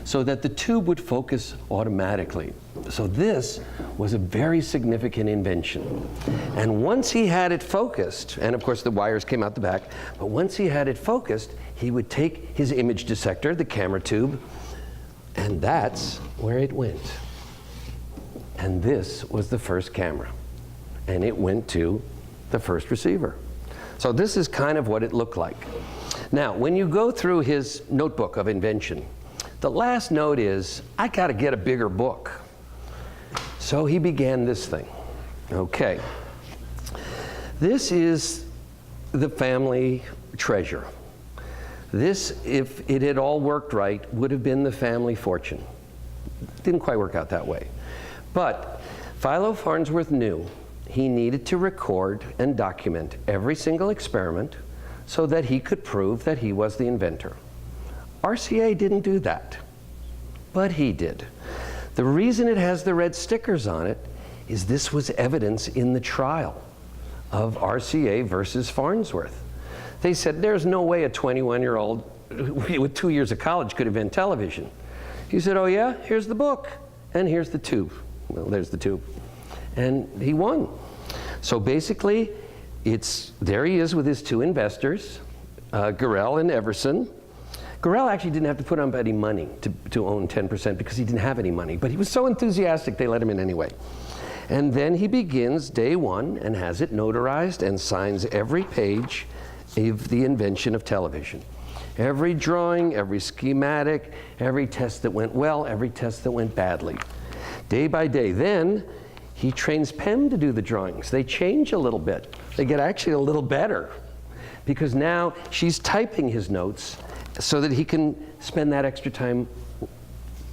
so that the tube would focus automatically. So this was a very significant invention. And once he had it focused, and of course the wires came out the back, but once he had it focused, he would take his image dissector, the camera tube, and that's where it went. And this was the first camera. And it went to the first receiver. So this is kind of what it looked like. Now, when you go through his notebook of invention, the last note is, I got to get a bigger book. So he began this thing. Okay. This is the family treasure. This, if it had all worked right, would have been the family fortune. Didn't quite work out that way. But Philo Farnsworth knew he needed to record and document every single experiment so that he could prove that he was the inventor. RCA didn't do that, but he did. The reason it has the red stickers on it is this was evidence in the trial of RCA versus Farnsworth. They said, there's no way a 21-year-old with 2 years of college could invent television. He said, oh yeah, here's the book, and here's the tube. Well, there's the tube. And he won. So basically, there he is with his two investors, Gorell and Everson. Gorell actually didn't have to put up any money to own 10% because he didn't have any money, but he was so enthusiastic they let him in anyway. And then he begins day one and has it notarized and signs every page of the invention of television. Every drawing, every schematic, every test that went well, every test that went badly. Day by day. Then he trains Pem to do the drawings. They change a little bit. They get actually a little better because now she's typing his notes so that he can spend that extra time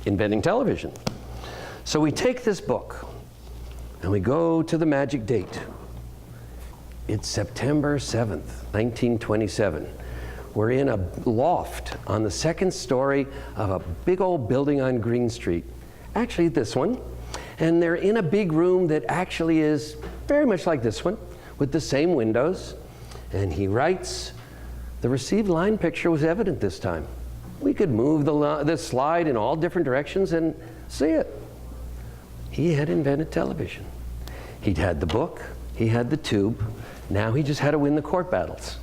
inventing television. So we take this book and we go to the magic date. It's September 7th, 1927. We're in a loft on the second story of a big old building on Green Street. Actually, this one. And they're in a big room that actually is very much like this one, with the same windows. And he writes, the received line picture was evident this time. We could move the slide in all different directions and see it. He had invented television. He'd had the book, he had the tube, now he just had to win the court battles.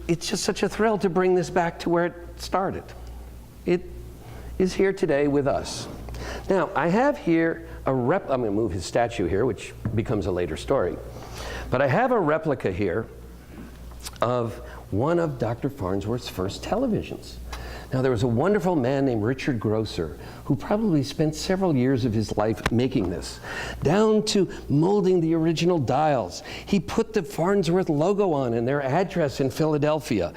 It's just such a thrill to bring this back to where it started. It is here today with us. Now, I have here I'm going to move his statue here, which becomes a later story. But I have a replica here of one of Dr. Farnsworth's first televisions. Now, there was a wonderful man named Richard Grosser who probably spent several years of his life making this, down to molding the original dials. He put the Farnsworth logo on and their address in Philadelphia.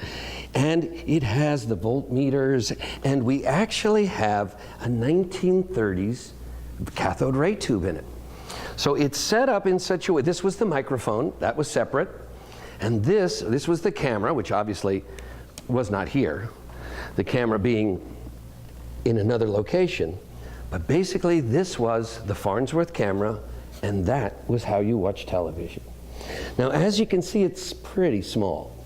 And it has the voltmeters, and we actually have a 1930s cathode ray tube in it. So it's set up in such a way, this was the microphone, that was separate, and this was the camera, which obviously was not here, the camera being in another location. But basically this was the Farnsworth camera, and that was how you watch television. Now, as you can see, it's pretty small.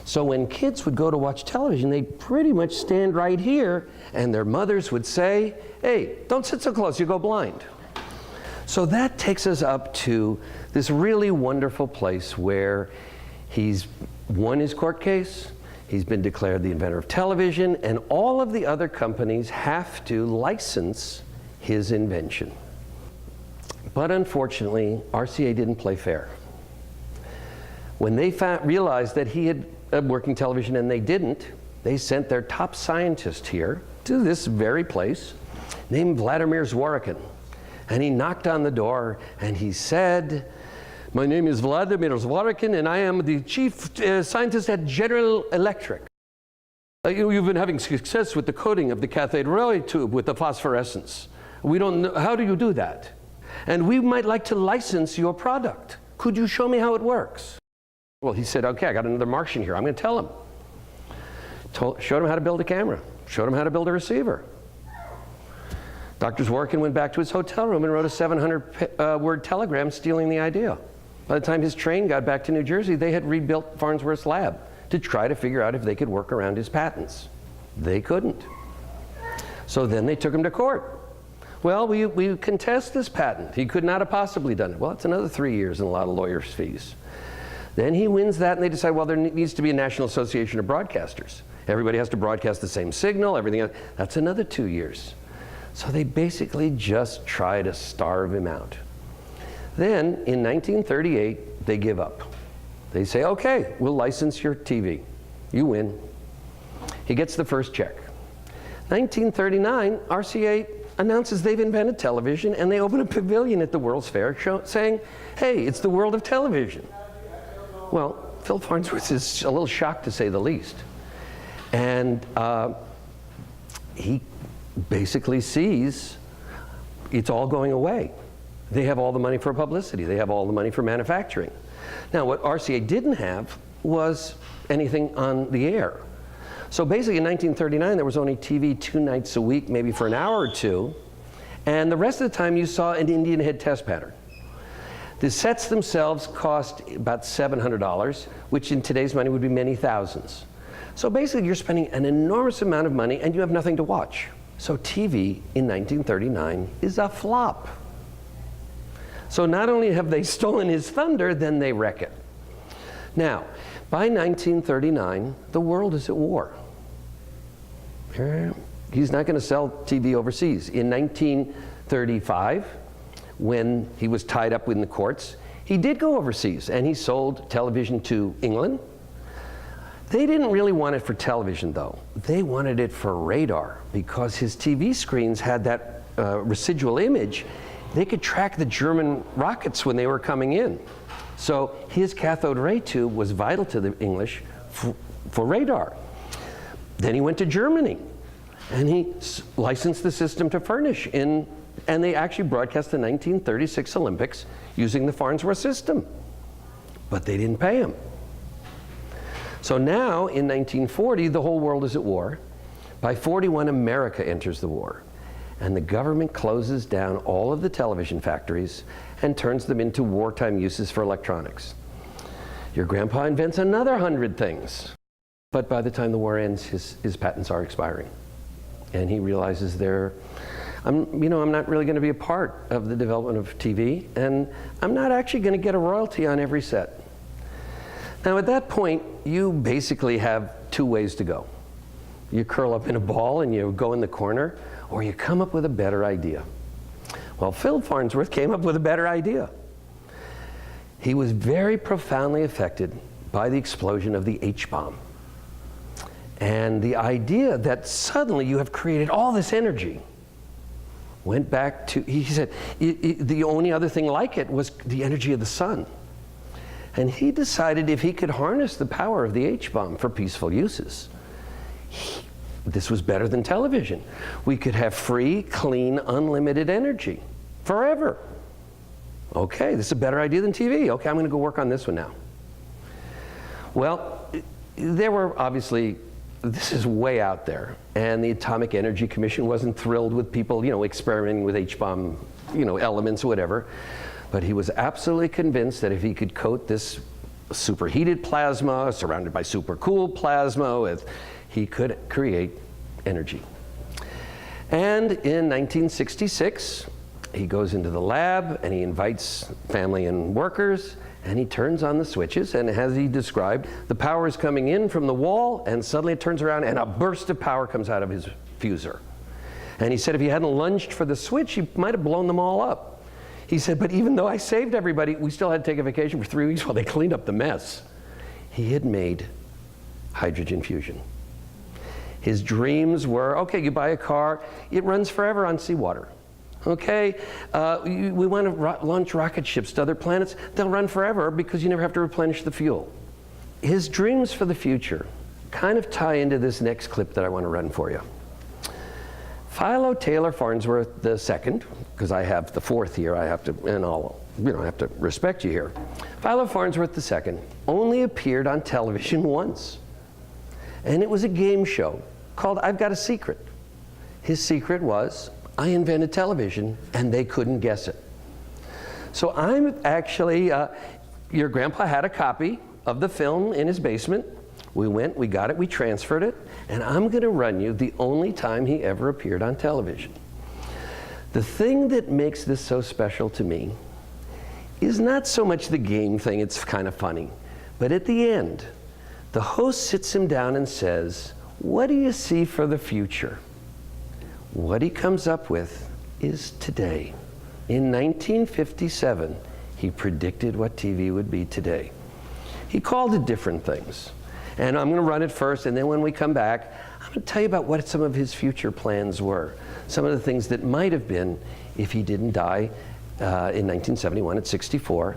So when kids would go to watch television, they'd pretty much stand right here, and their mothers would say, hey, don't sit so close, you go blind. So that takes us up to this really wonderful place where he's won his court case, he's been declared the inventor of television, and all of the other companies have to license his invention. But unfortunately, RCA didn't play fair. When they realized that he had a working television and they didn't, they sent their top scientist here to this very place named Vladimir Zworykin. And he knocked on the door and he said, my name is Vladimir Zworykin and I am the chief scientist at General Electric. You've been having success with the coating of the cathode ray tube with the phosphorescence. We don't know, how do you do that? And we might like to license your product. Could you show me how it works? Well, he said, okay, I got another Martian here. I'm going to tell him. Showed him how to build a camera. Showed him how to build a receiver. Dr. Zworykin went back to his hotel room and wrote a 700-word telegram stealing the idea. By the time his train got back to New Jersey, they had rebuilt Farnsworth's lab to try to figure out if they could work around his patents. They couldn't. So then they took him to court. Well, we contest this patent. He could not have possibly done it. Well, it's another 3 years and a lot of lawyers' fees. Then he wins that, and they decide, well, there needs to be a National Association of Broadcasters. Everybody has to broadcast the same signal, everything else. That's another 2 years. So they basically just try to starve him out. Then, in 1938, they give up. They say, okay, we'll license your TV. You win. He gets the first check. 1939, RCA announces they've invented television, and they open a pavilion at the World's Fair saying, hey, it's the world of television. Well, Phil Farnsworth is a little shocked, to say the least. And he basically sees it's all going away. They have all the money for publicity. They have all the money for manufacturing. Now, what RCA didn't have was anything on the air. So basically in 1939, there was only TV 2 nights a week, maybe for an hour or two, and the rest of the time you saw an Indian head test pattern. The sets themselves cost about $700, which in today's money would be many thousands. So basically you're spending an enormous amount of money and you have nothing to watch. So TV in 1939 is a flop. So not only have they stolen his thunder, then they wreck it. Now, by 1939, the world is at war. He's not going to sell TV overseas. In 1935, when he was tied up in the courts, he did go overseas and he sold television to England. They didn't really want it for television, though. They wanted it for radar because his TV screens had that residual image. They could track the German rockets when they were coming in. So his cathode ray tube was vital to the English for radar. Then he went to Germany and he licensed the system to Furnish and they actually broadcast the 1936 Olympics using the Farnsworth system. But they didn't pay him. So now, in 1940, the whole world is at war. By 41, America enters the war. And the government closes down all of the television factories and turns them into wartime uses for electronics. Your grandpa invents another 100 things. But by the time the war ends, his patents are expiring. And he realizes I'm not really going to be a part of the development of TV, and I'm not actually going to get a royalty on every set. Now at that point, you basically have two ways to go. You curl up in a ball and you go in the corner, or you come up with a better idea. Well, Philip Farnsworth came up with a better idea. He was very profoundly affected by the explosion of the H-bomb. And the idea that suddenly you have created all this energy went back to, he said, the only other thing like it was the energy of the sun. And he decided if he could harness the power of the H-bomb for peaceful uses, this was better than television. We could have free, clean, unlimited energy forever. Okay, this is a better idea than TV. Okay, I'm going to go work on this one now. Well, there were obviously, this is way out there, and the Atomic Energy Commission wasn't thrilled with people, experimenting with H-bomb, elements or whatever. But he was absolutely convinced that if he could coat this superheated plasma surrounded by supercooled plasma, he could create energy. And in 1966, he goes into the lab and he invites family and workers and he turns on the switches, and as he described, the power is coming in from the wall and suddenly it turns around and a burst of power comes out of his fuser. And he said if he hadn't lunged for the switch, he might have blown them all up. He said, but even though I saved everybody, we still had to take a vacation for 3 weeks while they cleaned up the mess. He had made hydrogen fusion. His dreams were, okay, you buy a car, it runs forever on seawater. Okay, we want to launch rocket ships to other planets, they'll run forever because you never have to replenish the fuel. His dreams for the future kind of tie into this next clip that I want to run for you. Philo Taylor Farnsworth II, because I have the fourth here, I have to, and I have to respect you here. Philo Farnsworth II only appeared on television once. And it was a game show called I've Got a Secret. His secret was, I invented television and they couldn't guess it. So I'm actually, your grandpa had a copy of the film in his basement. We went, we got it, we transferred it, and I'm going to run you the only time he ever appeared on television. The thing that makes this so special to me is not so much the game thing, it's kind of funny, but at the end, the host sits him down and says, what do you see for the future? What he comes up with is today. In 1957, he predicted what TV would be today. He called it different things. And I'm going to run it first, and then when we come back, I'm going to tell you about what some of his future plans were. Some of the things that might have been if he didn't die in 1971 at 64.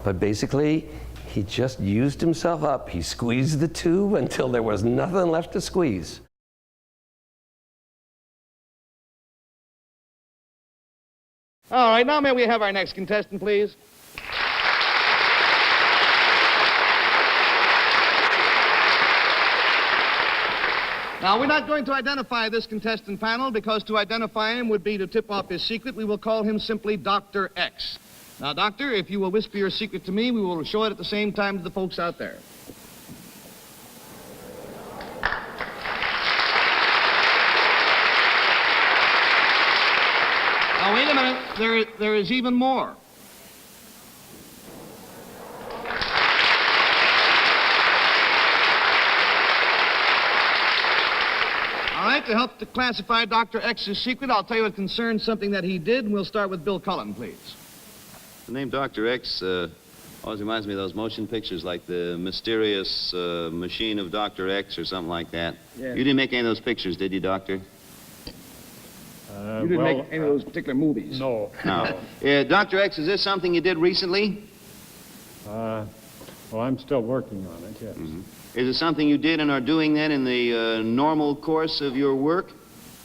But basically, he just used himself up. He squeezed the tube until there was nothing left to squeeze. All right, now may we have our next contestant, please? Now, we're not going to identify this contestant panel because to identify him would be to tip off his secret. We will call him simply Dr. X. Now, Doctor, if you will whisper your secret to me, we will show it at the same time to the folks out there. Now, wait a minute. There is even more. All right, to help to classify Dr. X's secret, I'll tell you it concerns something that he did, and we'll start with Bill Cullen, please. The name Dr. X always reminds me of those motion pictures like the mysterious machine of Dr. X or something like that. Yeah. You didn't make any of those pictures, did you, Doctor? You didn't make any of those particular movies. No. No. Dr. X, is this something you did recently? Well, I'm still working on it, yes. Mm-hmm. Is it something you did and are doing then in the normal course of your work?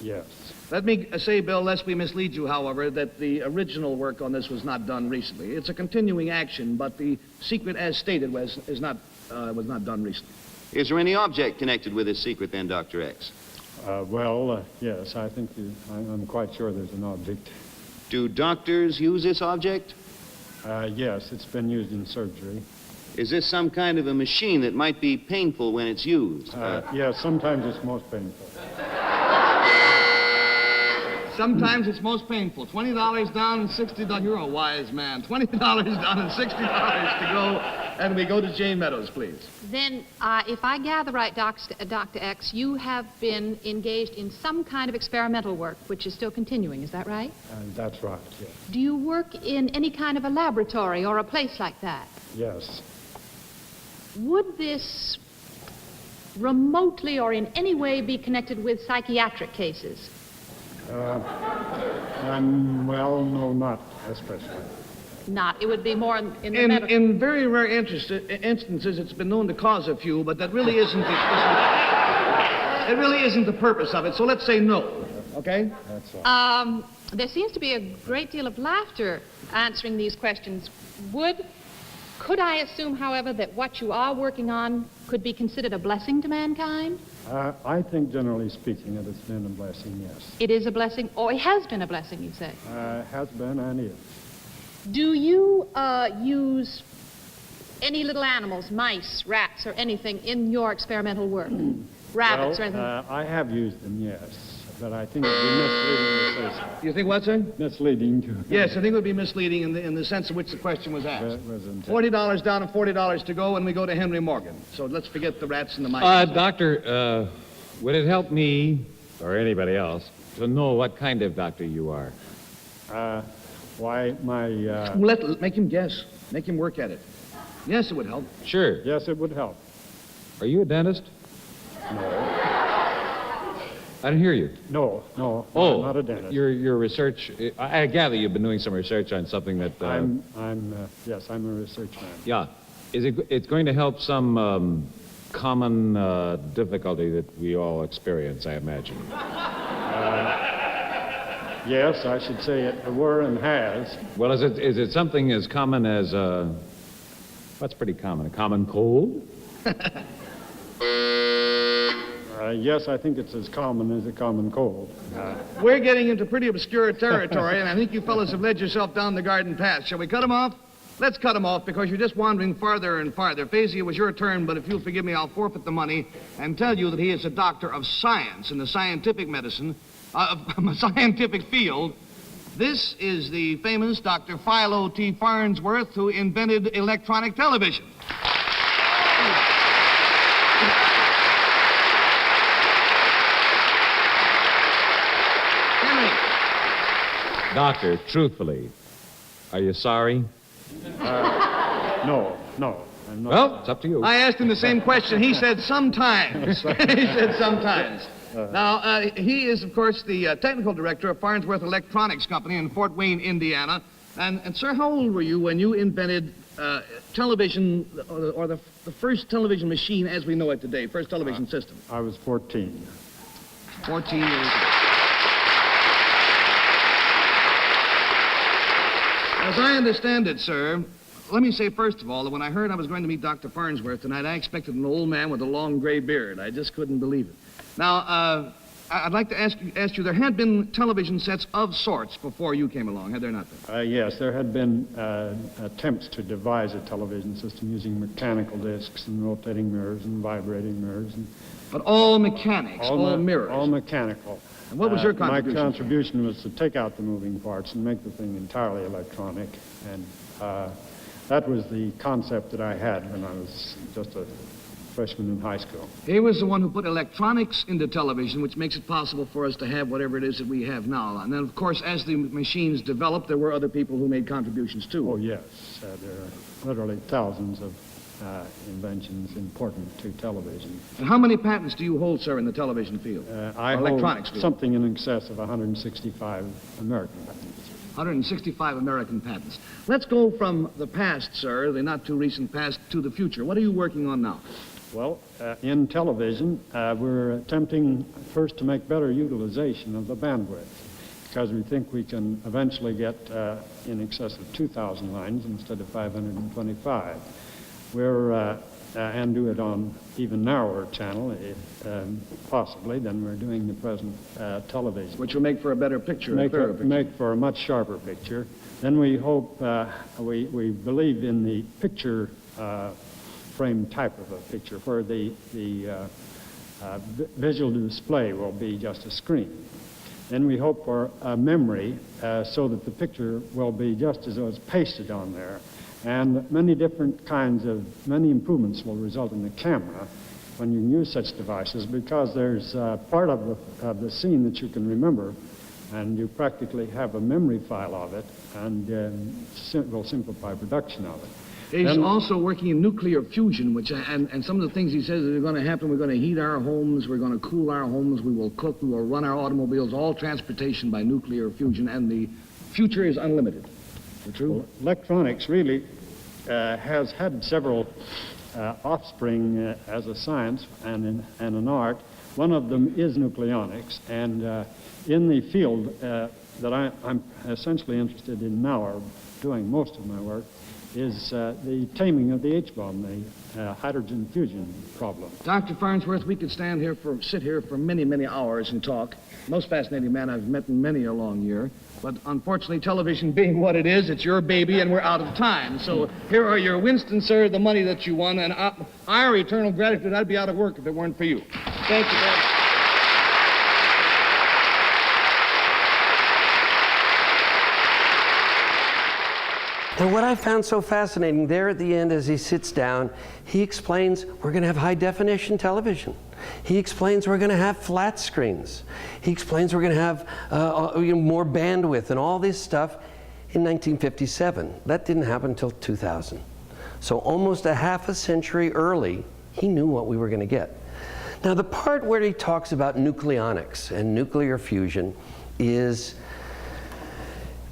Yes. Let me say, Bill, lest we mislead you, however, that the original work on this was not done recently. It's a continuing action, but the secret, as stated, was not done recently. Is there any object connected with this secret then, Dr. X? Yes, I think I'm quite sure there's an object. Do doctors use this object? Yes, it's been used in surgery. Is this some kind of a machine that might be painful when it's used? Yes, sometimes it's most painful. Sometimes it's most painful. $20 down and $60. You're a wise man. $20 down and $60 to go. And we go to Jane Meadows, please. Then, if I gather right, Dr. X, you have been engaged in some kind of experimental work, which is still continuing. Is that right? That's right, yes. Do you work in any kind of a laboratory or a place like that? Yes. Would this remotely or in any way be connected with psychiatric cases? No, not especially. Not. It would be more in the medical... In very rare instances, it's been known to cause a few, but that really isn't the purpose of it. So let's say no, okay? That's all. There seems to be a great deal of laughter answering these questions. Could I assume, however, that what you are working on could be considered a blessing to mankind? I think, generally speaking, that it's been a blessing, yes. It is a blessing, or it has been a blessing, you say? Has been and is. Do you use any little animals, mice, rats, or anything in your experimental work? Rabbits or anything? I have used them, yes. But I think it would be misleading to say so. You think what, sir? Misleading to... Yes, I think it would be misleading in the sense in which the question was asked. $40 down and $40 to go, and we go to Henry Morgan. So let's forget the rats and the mice. Doctor, would it help me, or anybody else, to know what kind of doctor you are? Make him guess. Make him work at it. Yes, it would help. Sure. Yes, it would help. Are you a dentist? No. I didn't hear you. No, I'm not a dentist. Your research, I gather you've been doing some research on something that... Yes, I'm a research man. Yeah. It's going to help some common difficulty that we all experience, I imagine. Yes, I should say it were and has. Well, is it something as common as, what's pretty common? A common cold? Yes, I think it's as common as a common cold. We're getting into pretty obscure territory, and I think you fellas have led yourself down the garden path. Shall we cut him off? Let's cut him off because you're just wandering farther and farther. Fazio, it was your turn, but if you'll forgive me, I'll forfeit the money and tell you that he is a doctor of science in the scientific medicine, scientific field. This is the famous Dr. Philo T. Farnsworth, who invented electronic television. Doctor, truthfully, are you sorry? No, I'm not. Well, it's up to you. I asked him the same question. He said sometimes. He said sometimes. Now, he is, of course, the technical director of Farnsworth Electronics Company in Fort Wayne, Indiana. And sir, how old were you when you invented television, or the first television machine as we know it today, first television system? I was 14. 14 years old. As I understand it, sir, let me say first of all that when I heard I was going to meet Dr. Farnsworth tonight, I expected an old man with a long gray beard. I just couldn't believe it. Now, I'd like to ask you, there had been television sets of sorts before you came along, had there not been? Yes, there had been attempts to devise a television system using mechanical discs and rotating mirrors and vibrating mirrors. But all mechanics, all mirrors? All mechanical. And what was your contribution? My contribution was to take out the moving parts and make the thing entirely electronic. And that was the concept that I had when I was just a freshman in high school. He was the one who put electronics into television, which makes it possible for us to have whatever it is that we have now. And then, of course, as the machines developed, there were other people who made contributions, too. Oh, yes. There are literally thousands of inventions important to television. And how many patents do you hold, sir, in the television field? I electronics hold field? something in excess of 165 American patents. 165 American patents. Let's go from the past, sir, the not-too-recent past, to the future. What are you working on now? Well, in television, we're attempting first to make better utilization of the bandwidth, because we think we can eventually get in excess of 2,000 lines instead of 525. And do it on even narrower channel, possibly, than we're doing the present television. Which will make for a better picture, Make for a much sharper picture. Then we hope, we believe in the picture frame type of a picture, where the visual display will be just a screen. Then we hope for a memory so that the picture will be just as though it's pasted on there. And many improvements will result in the camera when you use such devices, because there's part of the scene that you can remember, and you practically have a memory file of it, and will simplify production of it. He's also working in nuclear fusion, which and some of the things he says that are going to happen, we're going to heat our homes, we're going to cool our homes, we will cook, we will run our automobiles, all transportation by nuclear fusion, and the future is unlimited. Is it true? Well, electronics really has had several offspring as a science and an art. One of them is nucleonics, and in the field that I'm essentially interested in now, or doing most of my work, is the taming of the H-bomb, the hydrogen fusion problem. Dr. Farnsworth, we could sit here for many, many hours and talk. Most fascinating man I've met in many a long year. But unfortunately, television being what it is, it's your baby and we're out of time. So here are your Winston, sir, the money that you won, and our eternal gratitude. I'd be out of work if it weren't for you. Thank you, Dad. And what I found so fascinating there at the end, as he sits down, he explains we're going to have high-definition television. He explains we're going to have flat screens. He explains we're going to have more bandwidth and all this stuff in 1957. That didn't happen until 2000. So almost a half a century early, he knew what we were going to get. Now, the part where he talks about nucleonics and nuclear fusion is...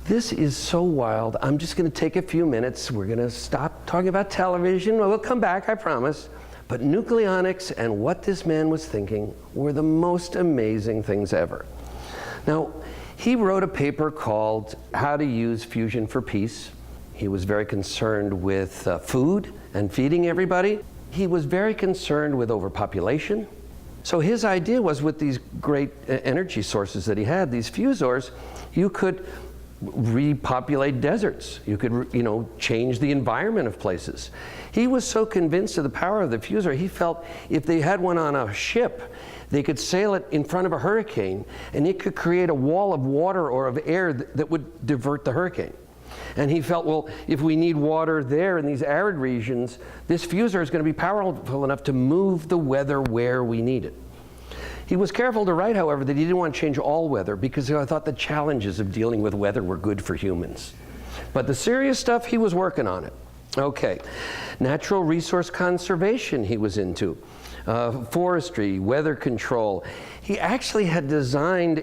This is so wild. I'm just going to take a few minutes. We're going to stop talking about television. We'll come back, I promise. But nucleonics and what this man was thinking were the most amazing things ever. Now, he wrote a paper called How to Use Fusion for Peace. He was very concerned with food and feeding everybody. He was very concerned with overpopulation. So his idea was, with these great energy sources that he had, these fusors, you could repopulate deserts. You could, change the environment of places. He was so convinced of the power of the fusor, he felt if they had one on a ship, they could sail it in front of a hurricane, and it could create a wall of water or of air that would divert the hurricane. And he felt, well, if we need water there in these arid regions, this fusor is going to be powerful enough to move the weather where we need it. He was careful to write, however, that he didn't want to change all weather, because I thought the challenges of dealing with weather were good for humans. But the serious stuff, he was working on it. Okay, natural resource conservation he was into, forestry, weather control. He actually had designed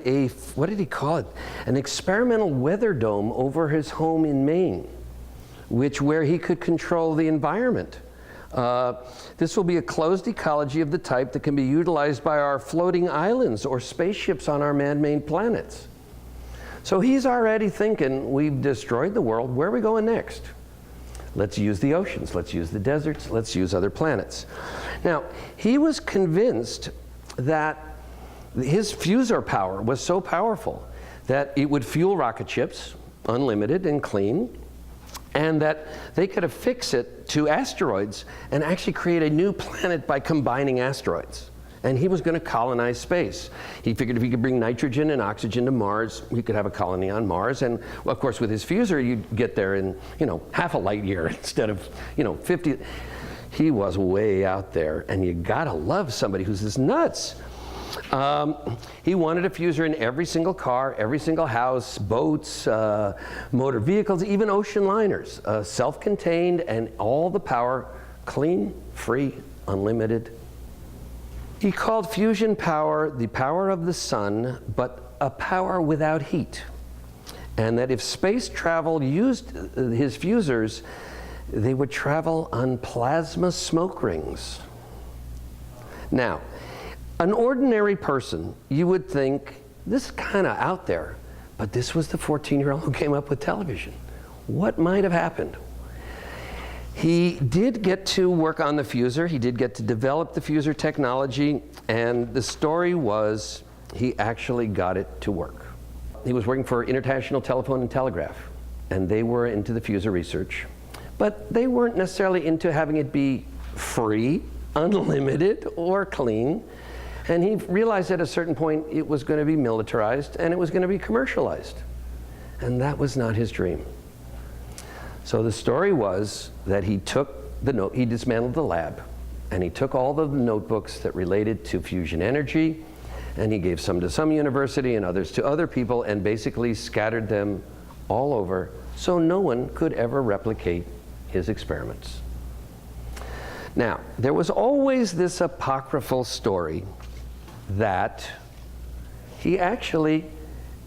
what did he call it? An experimental weather dome over his home in Maine, where he could control the environment. This will be a closed ecology of the type that can be utilized by our floating islands or spaceships on our man-made planets. So he's already thinking, we've destroyed the world, where are we going next? Let's use the oceans, let's use the deserts, let's use other planets. Now, he was convinced that his fusor power was so powerful that it would fuel rocket ships, unlimited and clean, and that they could affix it to asteroids and actually create a new planet by combining asteroids. And he was going to colonize space. He figured if he could bring nitrogen and oxygen to Mars, he could have a colony on Mars. And of course, with his fusor, you'd get there in, half a light year instead of, 50. He was way out there, and you gotta love somebody who's this nuts. He wanted a fusor in every single car, every single house, boats, motor vehicles, even ocean liners, self-contained, and all the power clean, free, unlimited. He called fusion power the power of the sun, but a power without heat. And that if space travel used his fusors, they would travel on plasma smoke rings. Now, an ordinary person, you would think, this is kind of out there, but this was the 14-year-old who came up with television. What might have happened? He did get to work on the fusor. He did get to develop the fusor technology, and the story was he actually got it to work. He was working for International Telephone and Telegraph, and they were into the fusor research, but they weren't necessarily into having it be free, unlimited, or clean. And he realized at a certain point it was going to be militarized and it was going to be commercialized. And that was not his dream. So the story was that he dismantled the lab, and he took all of the notebooks that related to fusion energy, and he gave some to some university and others to other people, and basically scattered them all over so no one could ever replicate his experiments. Now, there was always this apocryphal story that he actually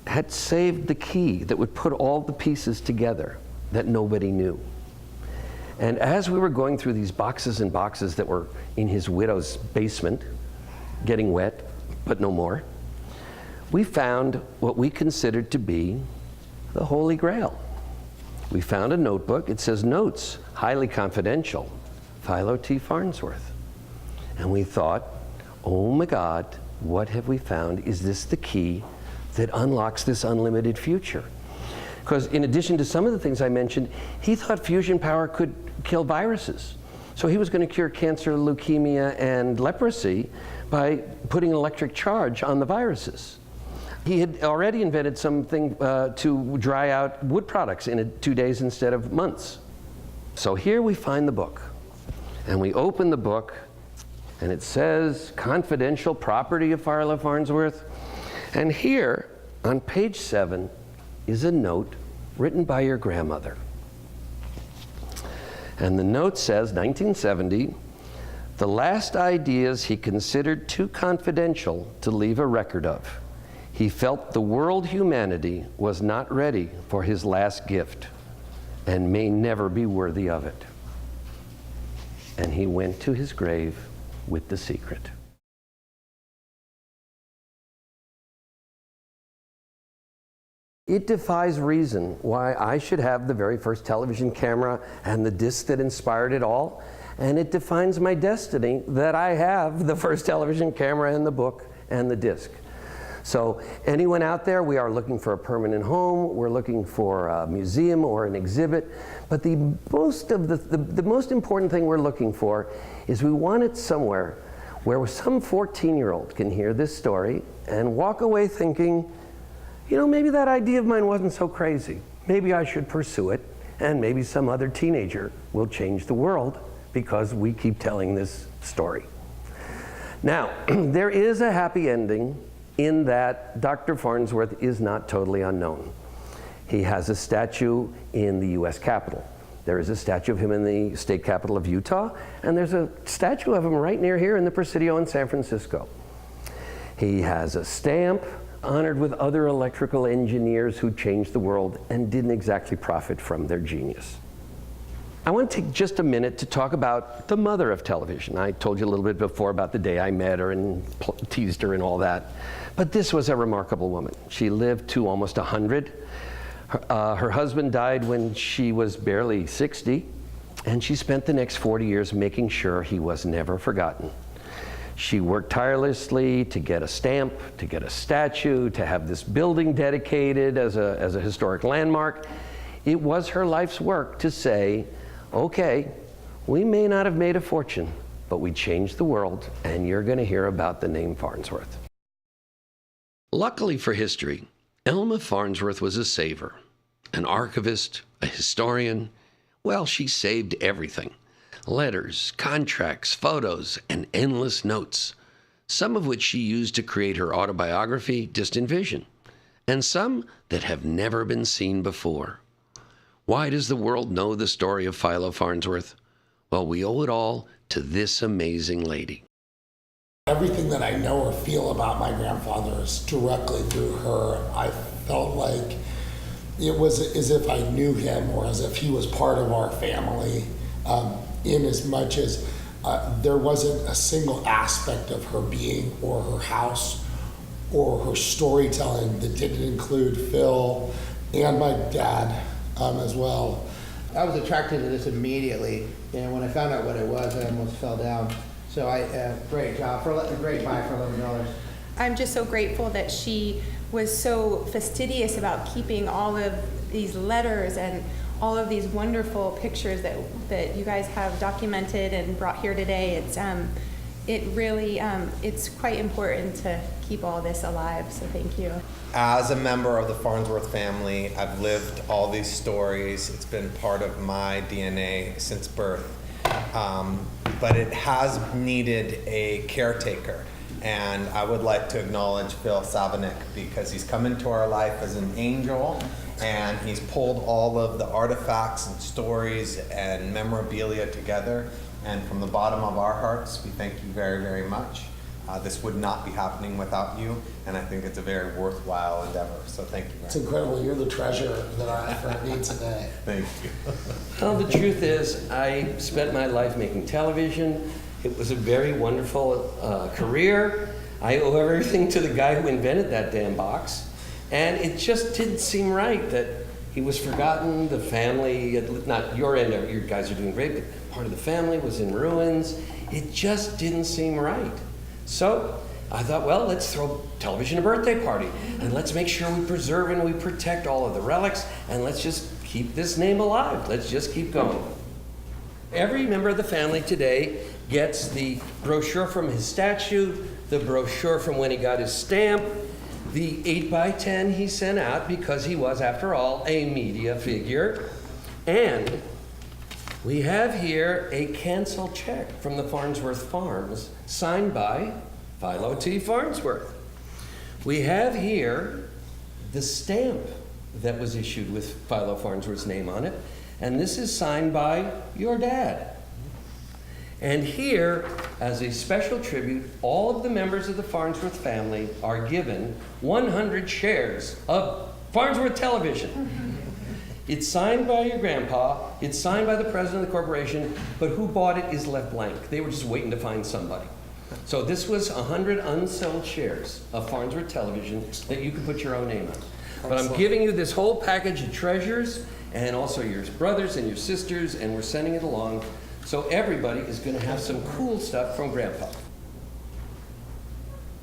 had saved the key that would put all the pieces together that nobody knew. And as we were going through these boxes and boxes that were in his widow's basement, getting wet, but no more, we found what we considered to be the Holy Grail. We found a notebook. It says, "Notes, highly confidential, Philo T. Farnsworth." And we thought, oh my God, what have we found? Is this the key that unlocks this unlimited future? Because in addition to some of the things I mentioned, he thought fusion power could kill viruses. So he was going to cure cancer, leukemia, and leprosy by putting an electric charge on the viruses. He had already invented something to dry out wood products in 2 days instead of months. So here we find the book. And we open the book, and it says, "Confidential property of Philo Farnsworth." And here, on page 7, is a note written by your grandmother. And the note says, 1970, "The last ideas he considered too confidential to leave a record of. He felt the world humanity was not ready for his last gift and may never be worthy of it." And he went to his grave with the secret. It defies reason why I should have the very first television camera and the disc that inspired it all. And it defines my destiny that I have the first television camera and the book and the disc. So anyone out there, we are looking for a permanent home, we're looking for a museum or an exhibit, but the most important thing we're looking for is we want it somewhere where some 14-year-old can hear this story and walk away thinking, maybe that idea of mine wasn't so crazy. Maybe I should pursue it, and maybe some other teenager will change the world because we keep telling this story. Now, there is a happy ending in that Dr. Farnsworth is not totally unknown. He has a statue in the U.S. Capitol. There is a statue of him in the state capital of Utah, and there's a statue of him right near here in the Presidio in San Francisco. He has a stamp honored with other electrical engineers who changed the world and didn't exactly profit from their genius. I want to take just a minute to talk about the mother of television. I told you a little bit before about the day I met her and teased her and all that. But this was a remarkable woman. She lived to almost 100. Her husband died when she was barely 60, and she spent the next 40 years making sure he was never forgotten. She worked tirelessly to get a stamp, to get a statue, to have this building dedicated as a historic landmark. It was her life's work to say, okay, we may not have made a fortune, but we changed the world, and you're going to hear about the name Farnsworth. Luckily for history, Elma Farnsworth was a saver, an archivist, a historian. Well, she saved everything. Letters, contracts, photos, and endless notes, some of which she used to create her autobiography, Distant Vision, and some that have never been seen before. Why does the world know the story of Philo Farnsworth? Well, we owe it all to this amazing lady. Everything that I know or feel about my grandfather is directly through her. I felt like it was as if I knew him or as if he was part of our family, in as much as there wasn't a single aspect of her being or her house or her storytelling that didn't include Phil and my dad as well. I was attracted to this immediately, and when I found out what it was, I almost fell down. So great job, great buy for $11. I'm just so grateful that she was so fastidious about keeping all of these letters and all of these wonderful pictures that you guys have documented and brought here today. It's quite important to keep all this alive, so thank you. As a member of the Farnsworth family, I've lived all these stories. It's been part of my DNA since birth. But it has needed a caretaker. And I would like to acknowledge Phil Savanek because he's come into our life as an angel, and he's pulled all of the artifacts and stories and memorabilia together. And from the bottom of our hearts, we thank you very, very much. This would not be happening without you, and I think it's a very worthwhile endeavor. So thank you very much. It's incredible. You're the treasure that I need today. Thank you. Well, the truth is, I spent my life making television. It was a very wonderful career. I owe everything to the guy who invented that damn box. And it just didn't seem right that he was forgotten. The family, not your end, you guys are doing great, but part of the family was in ruins. It just didn't seem right. So I thought, well, let's throw television a birthday party, and let's make sure we preserve and we protect all of the relics, and let's just keep this name alive. Let's just keep going. Every member of the family today gets the brochure from his statue, the brochure from when he got his stamp, the 8x10 he sent out because he was, after all, a media figure, and we have here a cancel check from the Farnsworth Farms signed by Philo T. Farnsworth. We have here the stamp that was issued with Philo Farnsworth's name on it, and this is signed by your dad. And here, as a special tribute, all of the members of the Farnsworth family are given 100 shares of Farnsworth Television. It's signed by your grandpa, it's signed by the president of the corporation, but who bought it is left blank. They were just waiting to find somebody. So this was 100 unsold shares of Farnsworth Television that you could put your own name on. But I'm giving you this whole package of treasures, and also your brothers and your sisters, and we're sending it along. So everybody is going to have some cool stuff from Grandpa.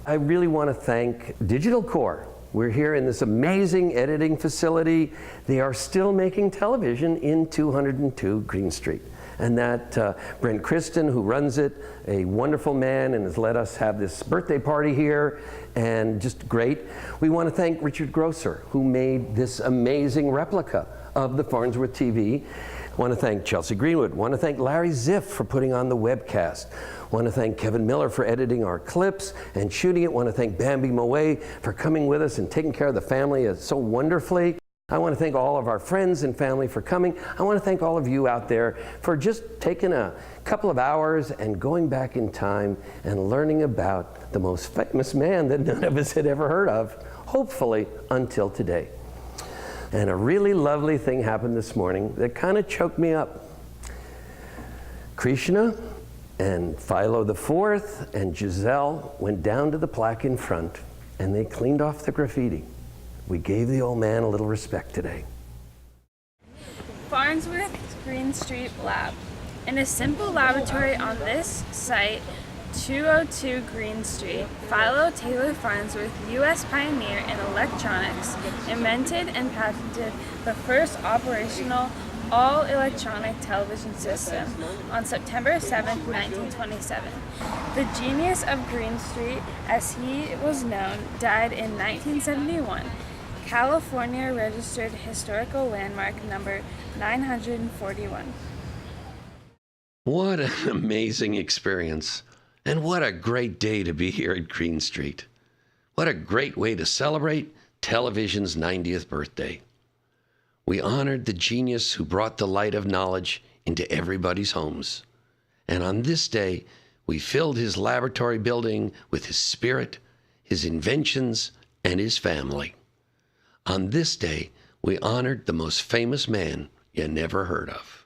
I really want to thank Digital Core. We're here in this amazing editing facility. They are still making television in 202 Green Street. And that Brent Kristen, who runs it, a wonderful man, and has let us have this birthday party here, and just great. We want to thank Richard Grosser, who made this amazing replica of the Farnsworth TV. I want to thank Chelsea Greenwood. I want to thank Larry Ziff for putting on the webcast. I want to thank Kevin Miller for editing our clips and shooting it. I want to thank Bambi Moe for coming with us and taking care of the family so wonderfully. I want to thank all of our friends and family for coming. I want to thank all of you out there for just taking a couple of hours and going back in time and learning about the most famous man that none of us had ever heard of, hopefully until today. And a really lovely thing happened this morning that kind of choked me up. Krishna and Philo IV and Giselle went down to the plaque in front and they cleaned off the graffiti. We gave the old man a little respect today. Farnsworth Green Street Lab. In a simple laboratory on this site, 202 Green Street, Philo Taylor Farnsworth, U.S. pioneer in electronics, invented and patented the first operational all-electronic television system on September 7, 1927. The genius of Green Street, as he was known, died in 1971. California Registered Historical Landmark number 941. What an amazing experience. And what a great day to be here at Green Street. What a great way to celebrate television's 90th birthday. We honored the genius who brought the light of knowledge into everybody's homes. And on this day, we filled his laboratory building with his spirit, his inventions, and his family. On this day, we honored the most famous man you never heard of.